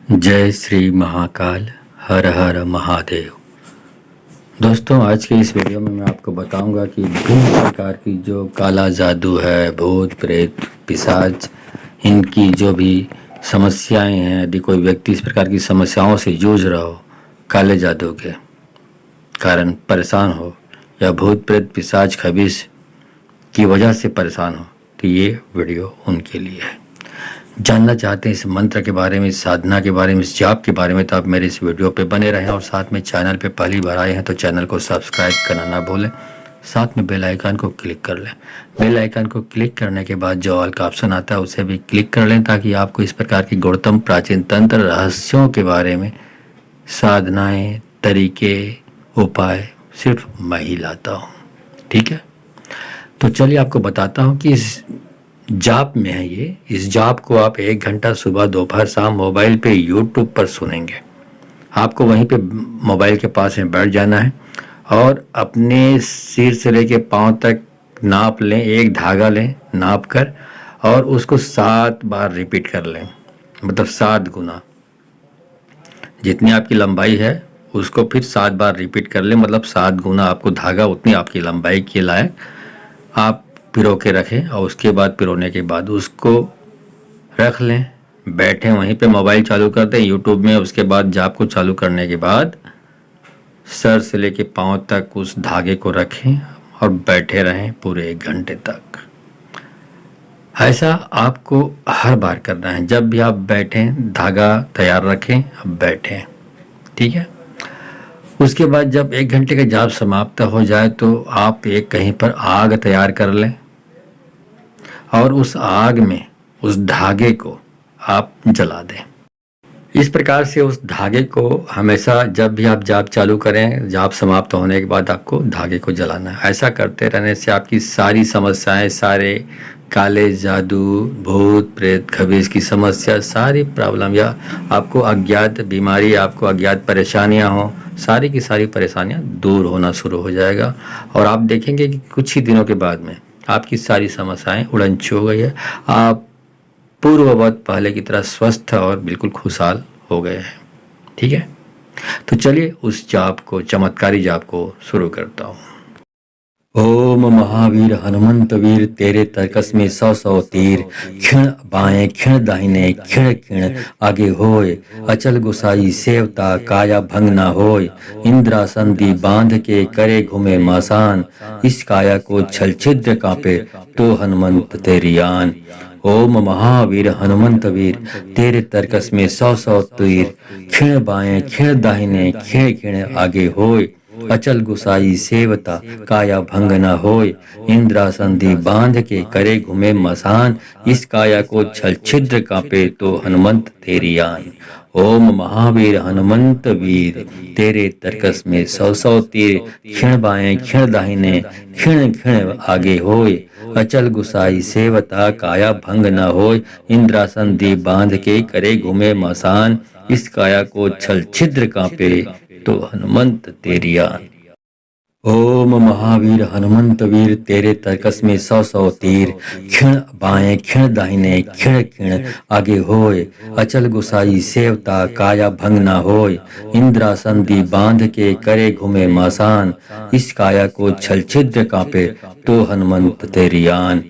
जय श्री महाकाल, हर हर महादेव। दोस्तों, आज के इस वीडियो में मैं आपको बताऊंगा कि विभिन्न प्रकार की जो काला जादू है, भूत प्रेत पिशाच, इनकी जो भी समस्याएं हैं, यदि कोई व्यक्ति इस प्रकार की समस्याओं से जूझ रहा हो, काले जादू के कारण परेशान हो या भूत प्रेत पिशाच खबीस की वजह से परेशान हो, तो ये वीडियो उनके लिए है। जानना चाहते हैं इस मंत्र के बारे में, इस साधना के बारे में, इस जाप के बारे में, तो आप मेरे इस वीडियो पे बने रहें और साथ में चैनल पे पहली बार आए हैं तो चैनल को सब्सक्राइब करना ना भूलें। साथ में बेल आइकन को क्लिक कर लें। बेल आइकन को क्लिक करने के बाद जो ऑल का ऑप्शन आता है उसे भी क्लिक कर लें, ताकि आपको इस प्रकार की गौरतम प्राचीन तंत्र रहस्यों के बारे में साधनाएँ, तरीके, उपाय सिर्फ मैं ही लाता हूँ। ठीक है, तो चलिए आपको बताता हूँ कि इस जाप में है ये। इस जाप को आप 1 घंटा सुबह दोपहर शाम मोबाइल पे यूट्यूब पर सुनेंगे। आपको वहीं पे मोबाइल के पास में बैठ जाना है और अपने सिर से लेके पाँव तक नाप लें, एक धागा लें नाप कर, और उसको 7 बार रिपीट कर लें, मतलब 7 गुना। जितनी आपकी लंबाई है उसको फिर 7 बार रिपीट कर लें, मतलब 7 गुना आपको धागा उतनी आपकी लंबाई के लायक आप पिरो के रखें, और उसके बाद पिरोने के बाद उसको रख लें, बैठें वहीं पे, मोबाइल चालू कर दें यूट्यूब में। उसके बाद जाप को चालू करने के बाद सर से लेके पाँव तक उस धागे को रखें और बैठे रहें पूरे 1 घंटे तक। ऐसा आपको हर बार करना है। जब भी आप बैठें धागा तैयार रखें, अब बैठें। ठीक है, उसके बाद जब 1 घंटे का जाप समाप्त हो जाए तो आप एक कहीं पर आग तैयार कर लें और उस आग में उस धागे को आप जला दें। इस प्रकार से उस धागे को हमेशा जब भी आप जाप चालू करें, जाप समाप्त होने के बाद आपको धागे को जलाना है। ऐसा करते रहने से आपकी सारी समस्याएं, सारे काले जादू, भूत प्रेत खबीस की समस्या, सारी प्रॉब्लम या आपको अज्ञात बीमारी, आपको अज्ञात परेशानियां हो, सारी की सारी परेशानियां दूर होना शुरू हो जाएगा। और आप देखेंगे कि कुछ ही दिनों के बाद में आपकी सारी समस्याएं उड़न हो गई है। आप पूर्ववत पहले की तरह स्वस्थ और बिल्कुल खुशहाल हो गए हैं। ठीक है, तो चलिए उस जाप को, चमत्कारी जाप को शुरू करता हूँ। ओम महावीर हनुमंत वीर, तेरे तर्कस में 100 तीर, क्षण बाएं क्षण दाहिने, क्षण क्षण आगे होय, अचल गुसाई सेवता काया भंग ना होय, इंद्रासन दी बांध के करे घूमे मासान, इस काया को छल छिद्र कांपे तो हनुमंत तेरी आन। ओम महावीर हनुमंत वीर, तेरे तर्कस में 100 तीर, क्षण बाएं क्षण दाहिने, क्षण क्षण आगे होय, अचल गुसाई सेवता काया भंग न होय, इंद्रासन दी बांध के करे घूमे मसान, इस काया को छल छिद्र कांपे तो हनुमंत तेरी आन। ओम महावीर हनुमंत वीर, तेरे तर्कस में 100 तीर, क्षण बाएं क्षण दाहिने, क्षण क्षण आगे होय, अचल गुसाई सेवता काया भंग न होय, इंद्रासन दी बांध के करे घूमे मसान, इस काया को छल छिद्र कांपे तो हनुमंत तेरी आन। ओम महावीर हनुमंत वीर, तेरे तर्कस में 100 तीर, क्षण बाएं क्षण दाहिने, क्षण क्षण आगे होय, अचल गुसाई सेवता काया भंग ना होय, इंद्रासन दी बांध के करे घूमे मासान, इस काया को छल छिद्र कांपे तो हनुमंत तेरी आन।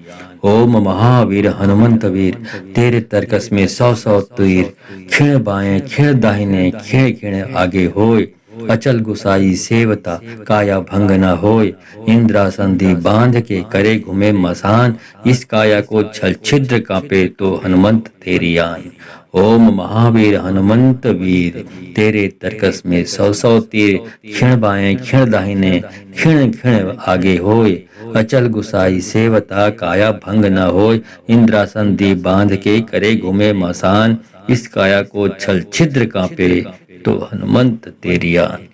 ओम महावीर हनुमंत वीर, तेरे तर्कस में 100 तीर, क्षण बाएं क्षण दाहिने, क्षण क्षण आगे होय, अचल गुसाई सेवता काया भंग न होय, इंद्रासन दी बांध के करे घूमे मसान, इस काया को छल छिद्र कांपे तो हनुमंत तेरी आन। ओम महावीर हनुमंत वीर, तेरे तर्कस में 100 तीर, क्षण बाएं क्षण दाहिने, क्षण क्षण आगे होय, अचल गुसाई सेवता काया भंग न होय, इंद्रासन दी बांध के करे घूमे मसान, इस काया को छल छिद्र कांपे तो हनुमंत तेरी आन।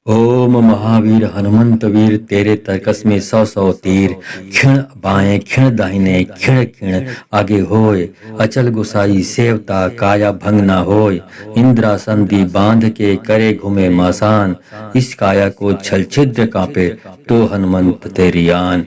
ओम महावीर हनुमंत वीर, तेरे तर्कस में 100 तीर, क्षण बाएं क्षण दाहिने, क्षण क्षण आगे होय, अचल गुसाई सेवता काया भंग ना होय, इंद्रासन दी बांध के करे घूमे मासान, इस काया को छल छिद्र कांपे तो हनुमंत तेरी आन।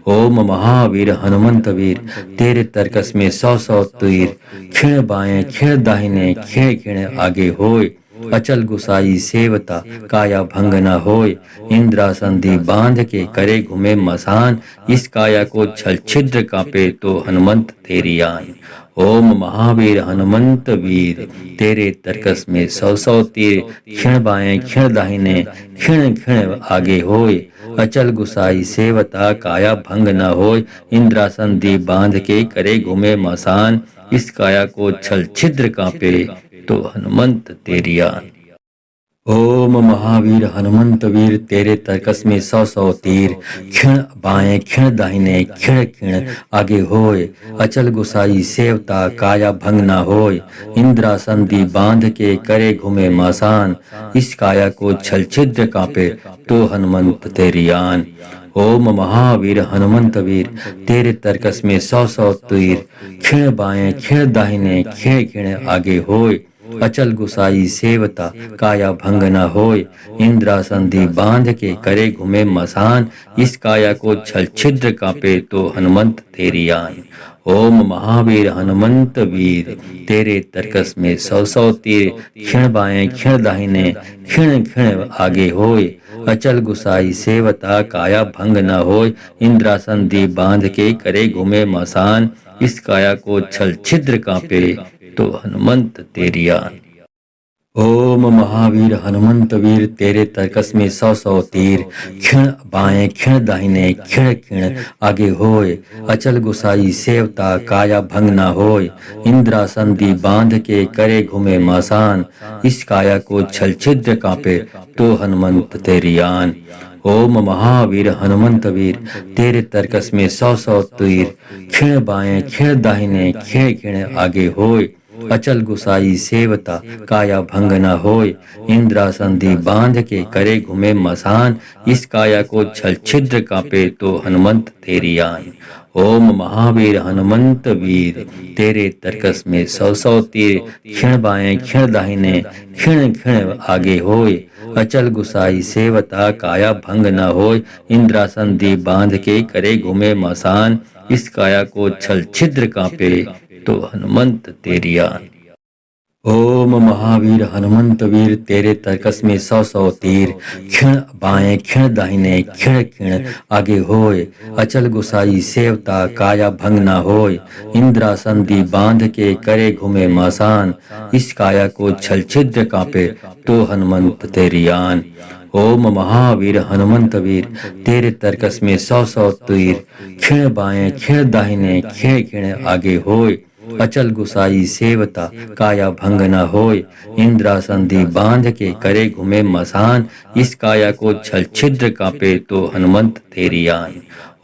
ओम महावीर हनुमंत वीर तेरे तरकस में 100 तीर, क्षण बाएं क्षण दाहिने क्षण क्षण आगे होय, अचल गुसाई सेवता काया भंग न होय, इंद्रासन दी बांध के करे घूमे मसान, इस काया को छल छिद्र कांपे तो हनुमंत तेरी आन। ओम महावीर हनुमंत वीर तेरे तरकस में 100 तीर, क्षण बाएं क्षण दाहिने क्षण क्षण आगे होय, अचल गुसाई सेवता काया भंग न होय, इंद्रासन दी बांध के करे घूमे मसान, इस काया को छल छिद्र कांपे तो हनुमंत तेरी आन। ओम महावीर हनुमंत वीर तेरे तरकस में 100 तीर, क्षण बाएं क्षण दाहिने क्षण क्षण आगे होय, अचल गुसाई सेवता काया भंग न होय, इंद्रासन दी बांध के करे घूमे मसान, इस काया को छल छिद्र कांपे तो हनुमंत तेरी आन। ओम महावीर हनुमंत वीर तेरे तरकस में 100 तीर, क्षण बाएं क्षण दाहिने क्षण क्षण आगे होय, अचल गुसाई सेवता काया भंग न होय, इंद्रासन दी बांध के करे घूमे मसान, इस काया को छल छिद्र कांपे तो हनुमंत तेरी आन। ओम महावीर हनुमंत वीर तेरे तरकस में 100 तीर, क्षण बाएं क्षण दाहिने क्षण क्षण आगे होय, अचल गुसाई सेवता काया भंग न होय, इंद्रासन दी बांध के करे घूमे मसान, इस काया को छल छिद्र कांपे तो हनुमंत तेरी आन। ओम महावीर हनुमंत वीर तेरे तरकस में 100 तीर, क्षण बाएं क्षण दाहिने क्षण क्षण आगे होय, अचल गुसाई सेवता काया भंग न होय, इंद्रासन दी बांध के करे घूमे मसान, इस काया को छल छिद्र कांपे तो हनुमंत तेरी आन। ओम महावीर हनुमंत वीर तेरे तरकस में 100 तीर, क्षण बाएं क्षण दाहिने क्षण क्षण आगे होय, अचल गुसाई सेवता काया भंग न होय, इंद्रासन दी बांध के करे घूमे मसान, इस काया को छल छिद्र कांपे तो हनुमंत तेरी आन। ओम महावीर हनुमंत वीर तेरे तरकस में 100 तीर, क्षण बाएं क्षण दाहिने क्षण क्षण आगे होय, अचल गुसाई सेवता काया भंग न होय, इंद्रासन दी बांध के करे घूमे मसान, इस काया को छल छिद्र कांपे तो हनुमंत तेरी आन। ओम महावीर हनुमंत वीर तेरे तरकस में 100 तीर, क्षण बाएं क्षण दाहिने क्षण क्षण आगे होय, अचल गुसाई सेवता काया भंग न होय, इंद्रासन दी बांध के करे घूमे मसान, इस काया को छल छिद्र कांपे तो हनुमंत तेरी आन। ओम महावीर हनुमंत वीर तेरे तरकस में 100 तीर, क्षण बाएं क्षण दाहिने क्षण क्षण आगे होय, अचल गुसाई सेवता काया भंग न होय, इंद्रासन दी बांध के करे घूमे मसान, इस काया को छल छिद्र कांपे तो हनुमंत तेरी आन।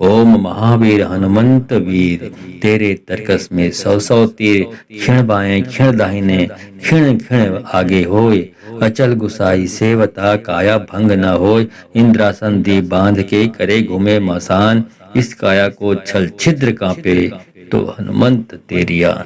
ओम महावीर हनुमंत वीर तेरे तरकस में 100 तीर, क्षण बाएं क्षण दाहिने क्षण क्षण आगे होय, अचल गुसाई सेवता काया भंग न होय, इंद्रासन दी बांध के करे घूमे मसान, इस काया को छल छिद्र कांपे तो हनुमंत तेरी आन।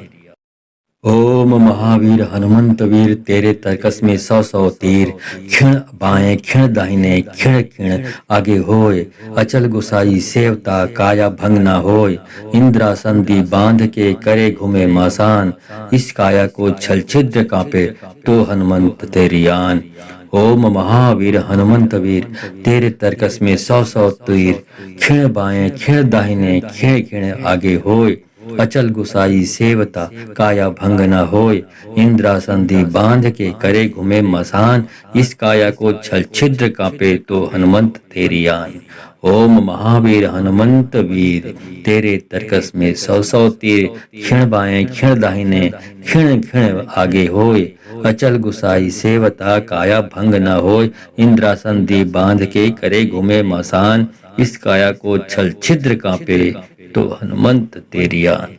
ओम महावीर हनुमंत वीर तेरे तरकस में 100 तीर, क्षण बाएं क्षण दाहिने क्षण क्षण आगे होय, अचल गुसाई सेवता काया भंग न होय, इंद्रासन दी बांध के करे घूमे मसान, इस काया को छल छिद्र कांपे तो हनुमंत तेरी आन। ओम महावीर हनुमंत वीर तेरे तरकस में 100 तीर, क्षण बाएं क्षण दाहिने क्षण क्षण आगे होय, अचल गुसाई सेवता काया भंग न होय, इंद्रासन दी बांध के करे घूमे मसान, इस काया को छल छिद्र कांपे तो हनुमंत तेरी आन। ओम महावीर हनुमंत वीर तेरे तरकस में 100 तीर, क्षण बाएं क्षण दाहिने क्षण क्षण आगे होय, अचल गुसाई सेवता काया भंग न होय, इंद्रासन दी बांध के करे घूमे मसान, इस काया को छल छिद्र कांपे तो हनुमंत तेरी आन।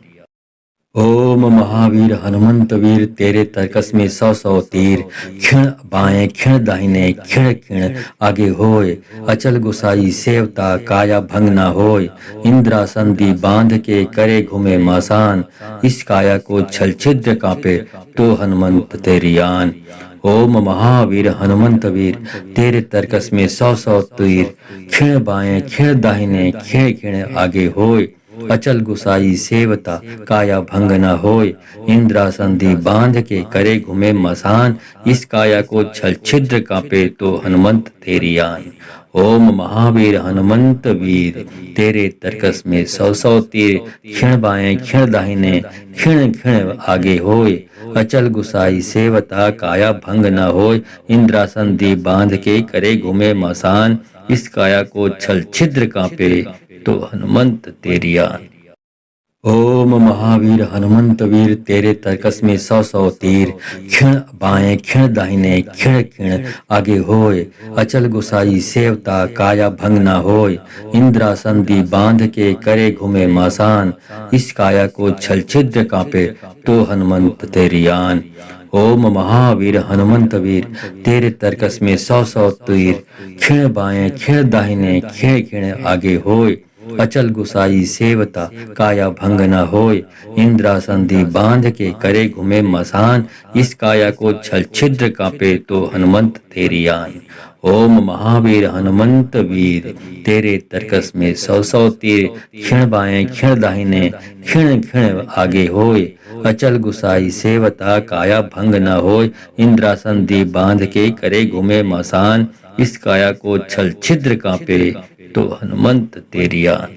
ओम महावीर हनुमंत वीर तेरे तरकस में 100 तीर, क्षण बाएं क्षण दाहिने क्षण क्षण आगे होय, अचल गुसाई सेवता काया भंग न होय, इंद्रासन दी बांध के करे घूमे मसान, इस काया को छल छिद्र कांपे तो हनुमंत तेरी आन। ओम महावीर हनुमंत वीर तेरे तरकस में 100 तीर, क्षण बाएं क्षण दाहिने क्षण क्षण आगे होय, अचल गुसाई सेवता काया भंग न होय, इंद्रासन दी बांध के करे घूमे मसान, इस काया को छल छिद्र कांपे तो हनुमंत तेरी आन। ओम महावीर हनुमंत वीर तेरे तरकस में 100 तीर, क्षण बाएं क्षण दाहिने क्षण क्षण आगे होय, अचल गुसाई सेवता काया भंग न होय, इंद्रासन दी बांध के करे घूमे मसान, इस काया को छल छिद्र कांपे तो हनुमंत तेरी आन। ओम महावीर हनुमंत वीर तेरे तरकस में 100 तीर, क्षण बाएं क्षण दाहिने क्षण क्षण आगे होय, अचल गुसाई सेवता काया भंग न होय, इंद्रासन दी बांध के करे घूमे मसान, इस काया को छल छिद्र कांपे तो हनुमंत तेरी आन। ओम महावीर हनुमंत वीर तेरे तरकस में 100 तीर, क्षण बाएं क्षण दाहिने क्षण क्षण आगे होय, अचल गुसाई सेवता काया भंग न होय, इंद्रासन दी बांध के करे घूमे मसान, इस काया को छल छिद्र कांपे तो हनुमंत तेरी आन। ओम महावीर हनुमंत वीर तेरे तरकस में 100 तीर, क्षण बाएं क्षण दाहिने क्षण क्षण आगे होय, अचल गुसाई सेवता काया भंग न होय, इंद्रासन दी बांध के करे घूमे मसान, इस काया को छल छिद्र कांपे तो हनुमंत तेरी आन।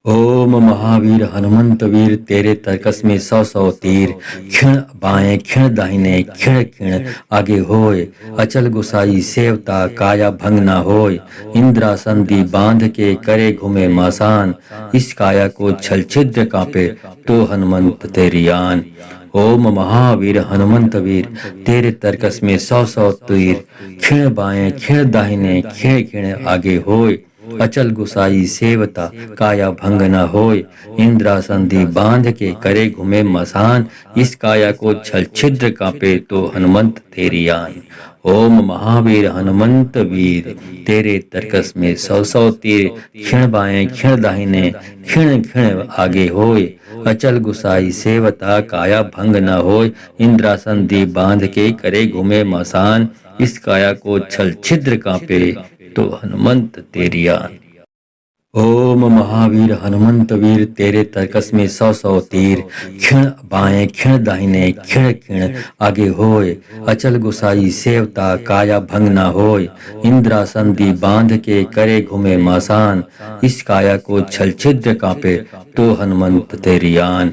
ओम महावीर हनुमंत वीर तेरे तरकस में 100 तीर, क्षण बाएं क्षण दाहिने क्षण क्षण आगे होय, अचल गुसाई सेवता काया भंग न होय, इंद्रासन दी बांध के करे घूमे मसान, इस काया को छल छिद्र कांपे तो हनुमंत तेरी आन। ओम महावीर हनुमंत वीर तेरे तरकस में 100 तीर, क्षण बाएं क्षण दाहिने क्षण क्षण आगे होय, अचल गुसाई सेवता काया भंग न होय, इंद्रासन दी बांध के करे घूमे मसान, इस काया को छल छिद्र कांपे तो हनुमंत तेरी आन। ओम महावीर हनुमंत वीर तेरे तरकस में 100 तीर, क्षण बाएं क्षण दाहिने क्षण क्षण आगे होय, अचल गुसाई सेवता काया भंग न होय, इंद्रासन दी बांध के करे घूमे मसान, इस काया को छल छिद्र कांपे तो हनुमंत तेरी आन। ओम महावीर हनुमंत वीर तेरे तरकस में 100 तीर, क्षण बाएं क्षण दाहिने क्षण क्षण आगे होय, अचल गुसाई सेवता काया भंग न होय, इंद्रासन दी बांध के करे घूमे मसान, इस काया को छल छिद्र कांपे तो हनुमंत तेरी आन।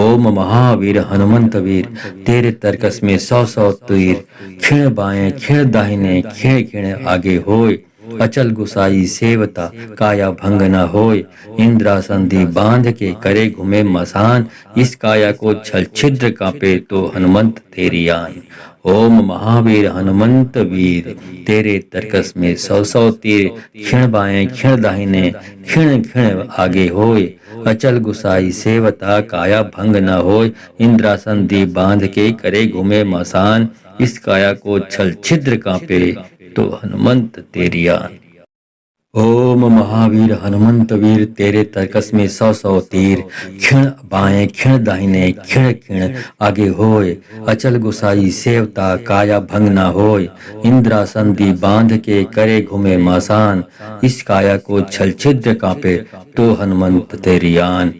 ओम महावीर हनुमंत वीर तेरे तरकस में 100 तीर, क्षण बाएं क्षण दाहिने क्षण क्षण आगे होय, अचल गुसाई सेवता काया भंग न होय, इंद्रासन दी बांध के करे घूमे मसान, इस काया को छल छिद्र कांपे तो हनुमंत तेरी आन। ओम महावीर हनुमंत वीर तेरे तरकस में 100 तीर, क्षण बाएं क्षण दाहिने क्षण क्षण आगे होय, अचल गुसाई सेवता काया भंग न होय, इंद्रासन दी बांध के करे घूमे मसान, इस काया को छल छिद्र कांपे तो हनुमंत तेरी आन। ओम महावीर हनुमंत वीर तेरे तरकस में 100 तीर, क्षण बाएं क्षण दाहिने क्षण क्षण आगे होय, अचल गुसाई सेवता काया भंग न होय, इंद्रासन दी बांध के करे घूमे मसान, इस काया को छल छिद्र कांपे तो हनुमंत तेरी आन।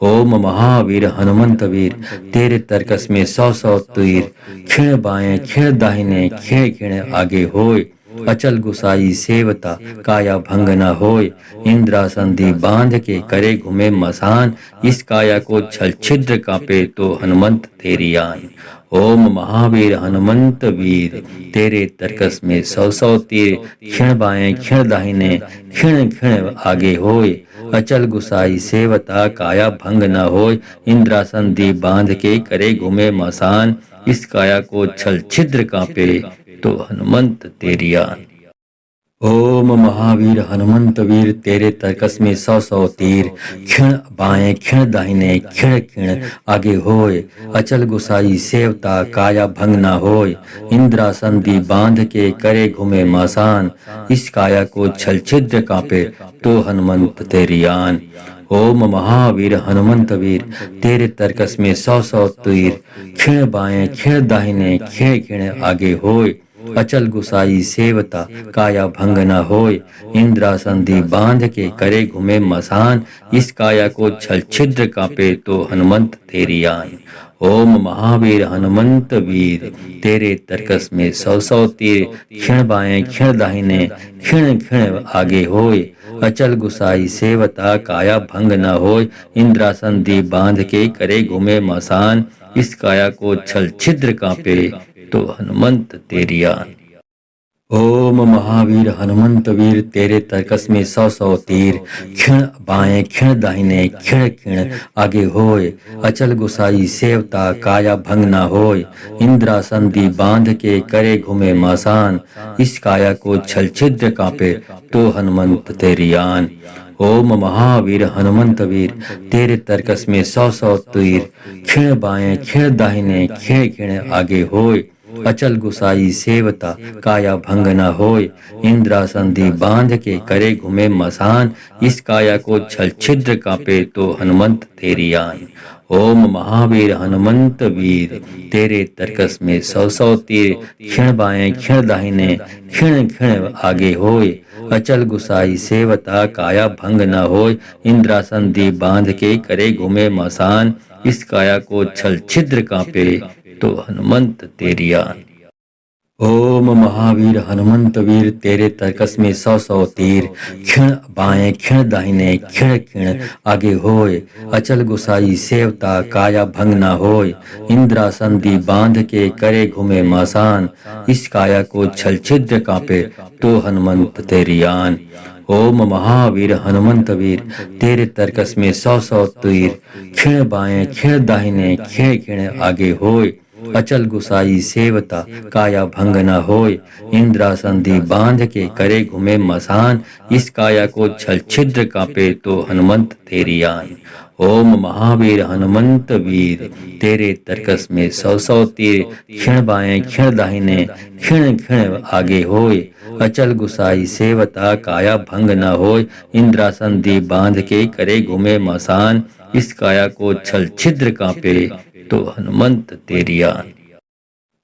ओम महावीर हनुमंत वीर तेरे तरकस में 100 तीर, क्षण बाएं क्षण दाहिने क्षण क्षण आगे होय, अचल गुसाई सेवता काया भंग न होय, इंद्रासन दी बांध के करे घूमे मसान, इस काया को छल छिद्र कांपे तो हनुमंत तेरी आन। ओम महावीर हनुमंत वीर तेरे तरकस में 100 तीर, क्षण बाएं क्षण दाहिने क्षण क्षण आगे होय, अचल गुसाई सेवता काया भंग न होय, इंद्रासन दी बांध के करे घूमे मसान, इस काया को छल छिद्र कांपे तो हनुमंत तेरी आन। ओम महावीर हनुमंत वीर तेरे तरकस में 100 तीर, क्षण बाएं क्षण दाहिने क्षण क्षण आगे होय, अचल गुसाई सेवता काया भंग न होय, इंद्रासन दी बांध के करे घूमे मसान, इस काया को छल छिद्र कांपे तो हनुमंत तेरी आन। ओम महावीर हनुमंत वीर तेरे तरकस में 100 तीर, क्षण बाएं क्षण दाहिने क्षण क्षण आगे होय, अचल गुसाई सेवता काया भंग न होय, इंद्रासन दी बांध के करे घूमे मसान, इस काया को छल छिद्र कांपे तो हनुमंत तेरी आन। ओम महावीर हनुमंत वीर तेरे तरकस में 100 तीर, क्षण बाएं क्षण दाहिने क्षण क्षण आगे होय, अचल गुसाई सेवता काया भंग न होय, इंद्रासन दी बांध के करे घूमे मसान, इस काया को छल छिद्र कांपे तो हनुमंत तेरी आन। ओम महावीर हनुमंत वीर तेरे तरकस में 100 तीर, क्षण बाएं क्षण दाहिने क्षण क्षण आगे होय, अचल गुसाई सेवता काया भंग न होय, इंद्रासन दी बांध के करे घूमे मसान, इस काया को छल छिद्र कांपे तो हनुमंत तेरी आन। ओम महावीर हनुमंत वीर तेरे तरकस में 100 तीर, क्षण बाएं क्षण दाहिने क्षण क्षण आगे होय, अचल गुसाई सेवता काया भंग न होय, इंद्रासन दी बांध के करे घूमे मसान, इस काया को छल छिद्र कांपे तो हनुमंत तेरी आन। ओम महावीर हनुमंत वीर तेरे तरकस में 100 तीर, क्षण बाएं क्षण दाहिने क्षण क्षण आगे होय, अचल गुसाई सेवता काया भंग न होय, इंद्रासन दी बांध के करे घूमे मसान, इस काया को छल छिद्र कांपे तो हनुमंत तेरी आन। ओम महावीर हनुमंत वीर तेरे तरकस में 100 तीर, क्षण बाएं क्षण दाहिने क्षण क्षण आगे होय, अचल गुसाई सेवता काया भंग न होय, इंद्रासन दी बांध के करे घूमे मसान, इस काया को छल छिद्र कांपे तो हनुमंत तेरी आन। ओम महावीर हनुमंत वीर तेरे तरकस में 100 तीर, क्षण बाएं क्षण दाहिने क्षण क्षण आगे होय, अचल गुसाई सेवता काया भंग न होय, इंद्रासन दी बांध के करे घूमे मसान, इस काया को छल छिद्र कांपे तो हनुमंत तेरी आन। ओम महावीर हनुमंत वीर तेरे तरकस में 100 तीर, क्षण बाएं क्षण दाहिने क्षण क्षण आगे होय, अचल गुसाई सेवता काया भंग न होय, इंद्रासन दी बांध के करे घूमे मसान, इस काया को छल छिद्र कांपे तो हनुमंत तेरी आन।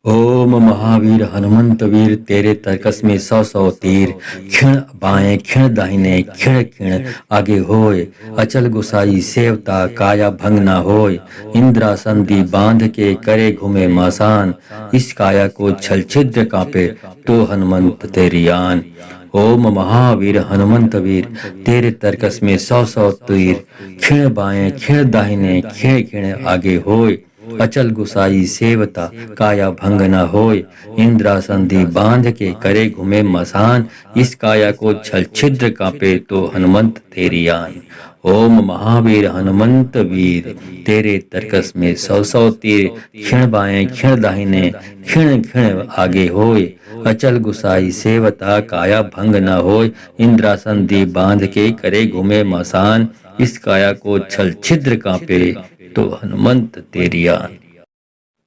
ओम महावीर हनुमंत वीर तेरे तरकस में 100 तीर, क्षण बाएं क्षण दाहिने क्षण क्षण आगे होय, अचल गुसाई सेवता काया भंग न होय, इंद्रासन दी बांध के करे घूमे मसान, इस काया को छल छिद्र कांपे तो हनुमंत तेरी आन। ओम महावीर हनुमंत वीर तेरे तरकस में 100 तीर, क्षण बाएं क्षण दाहिने क्षण क्षण आगे होय, अचल गुसाई सेवता काया भंग न होय, इंद्रासन दी बांध के करे घूमे मसान, इस काया को छल छिद्र कांपे तो हनुमंत तेरी आन। ओम महावीर हनुमंत वीर तेरे तरकस में 100 तीर, क्षण बाएं क्षण दाहिने क्षण क्षण आगे होय, अचल गुसाई सेवता काया भंग न होय, इंद्रासन दी बांध के करे घूमे मसान, इस काया को छल छिद्र कांपे तो हनुमंत तेरी आन।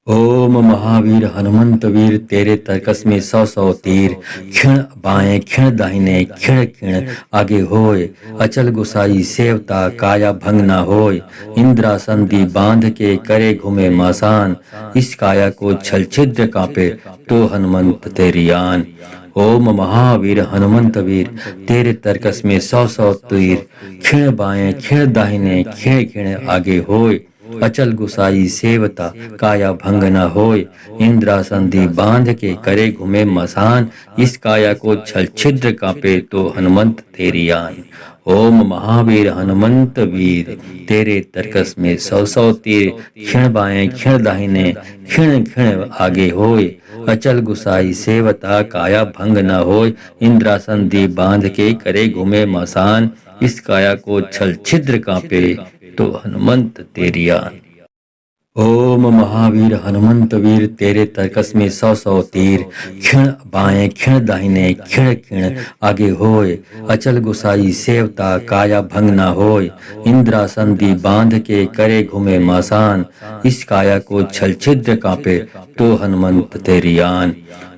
ओम महावीर हनुमंत वीर तेरे तरकस में 100 तीर, क्षण बाएं क्षण दाहिने क्षण क्षण आगे होय, अचल गुसाई सेवता काया भंग न होय, इंद्रासन दी बांध के करे घूमे मसान, इस काया को छल छिद्र कांपे तो हनुमंत तेरी आन। ओम महावीर हनुमंत वीर तेरे तरकस में 100 तीर, क्षण बाएं क्षण दाहिने क्षण क्षण आगे होय, अचल गुसाई सेवता काया भंग न होय, इंद्रासन दी बांध के करे घूमे मसान, इस काया को छल छिद्र कांपे तो हनुमंत तेरी आन। ओम महावीर हनुमंत वीर तेरे तरकस में 100 तीर, क्षण बाएं क्षण दाहिने क्षण क्षण आगे होय, अचल गुसाई सेवता काया भंग न होय, इंद्रासन दी बांध के करे घूमे मसान, इस काया को छल छिद्र कांपे तो हनुमंत तेरी आन। ओम महावीर हनुमंत वीर तेरे तरकस में 100 तीर, क्षण बाएं क्षण दाहिने क्षण क्षण आगे होय, अचल गुसाई सेवता काया भंग न होय, इंद्रासन दी बांध के करे घूमे मसान, इस काया को छल छिद्र कांपे तो हनुमंत तेरी आन।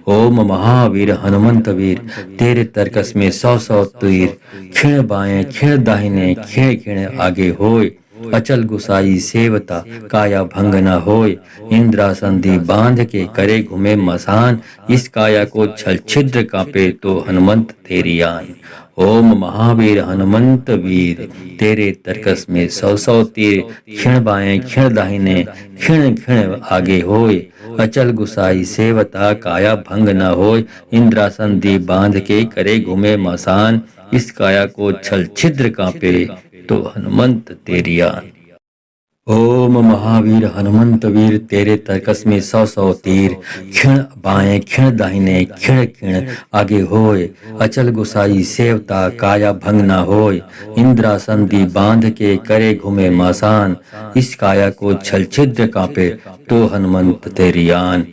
ओम महावीर हनुमंत वीर तेरे तरकस में 100 तीर, क्षण बाएं क्षण दाहिने क्षण क्षण आगे होय, अचल गुसाई सेवता काया भंग न होय, इंद्रासन दी बांध के करे घूमे मसान, इस काया को छल छिद्र कांपे तो हनुमंत तेरी आन। ओम महावीर हनुमंत वीर तेरे तरकस में 100 तीर, क्षण बाएं क्षण दाहिने क्षण क्षण आगे होय, अचल गुसाई सेवता काया भंग न होय, इंद्रासन दी बांध के करे घूमे मसान, इस काया को छल छिद्र कांपे तो हनुमंत तेरी आन। ओम महावीर हनुमंत वीर तेरे तरकस में 100 तीर, क्षण बाएं क्षण दाहिने क्षण क्षण आगे होय, अचल गुसाई सेवता काया भंग न होय, इंद्रासन दी बांध के करे घूमे मसान, इस काया को छल छिद्र कांपे तो हनुमंत तेरी आन।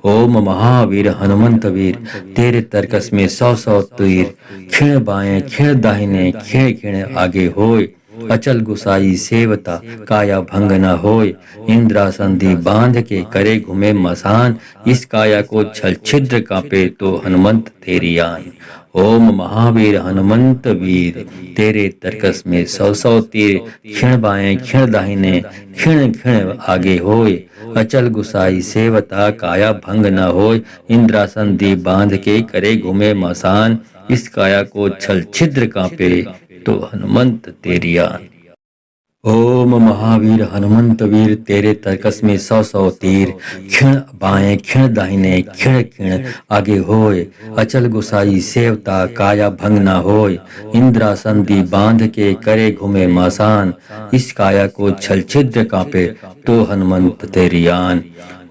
ओम महावीर हनुमंत वीर तेरे तरकस में 100 तीर, क्षण बाएं क्षण दाहिने क्षण क्षण आगे होय, अचल गुसाई सेवता काया भंग न होय, इंद्रासन दी बांध के करे घूमे मसान, इस काया को छल छिद्र कांपे तो हनुमंत तेरी आन। ओम महावीर हनुमंत वीर तेरे तरकस में 100 तीर, क्षण बाएं क्षण दाहिने क्षण क्षण आगे होय, अचल गुसाई सेवता काया भंग न होय, इंद्रासन दी बांध के करे घूमे मसान, इस काया को छल छिद्र कांपे तो हनुमंत तेरी आन। ओम महावीर हनुमंत वीर तेरे तरकस में 100 तीर, क्षण बाएं क्षण दाहिने क्षण क्षण आगे होय, अचल गुसाई सेवता काया भंग न होय, इंद्रासन दी बांध के करे घूमे मसान, इस काया को छल छिद्र कांपे तो हनुमंत तेरी आन।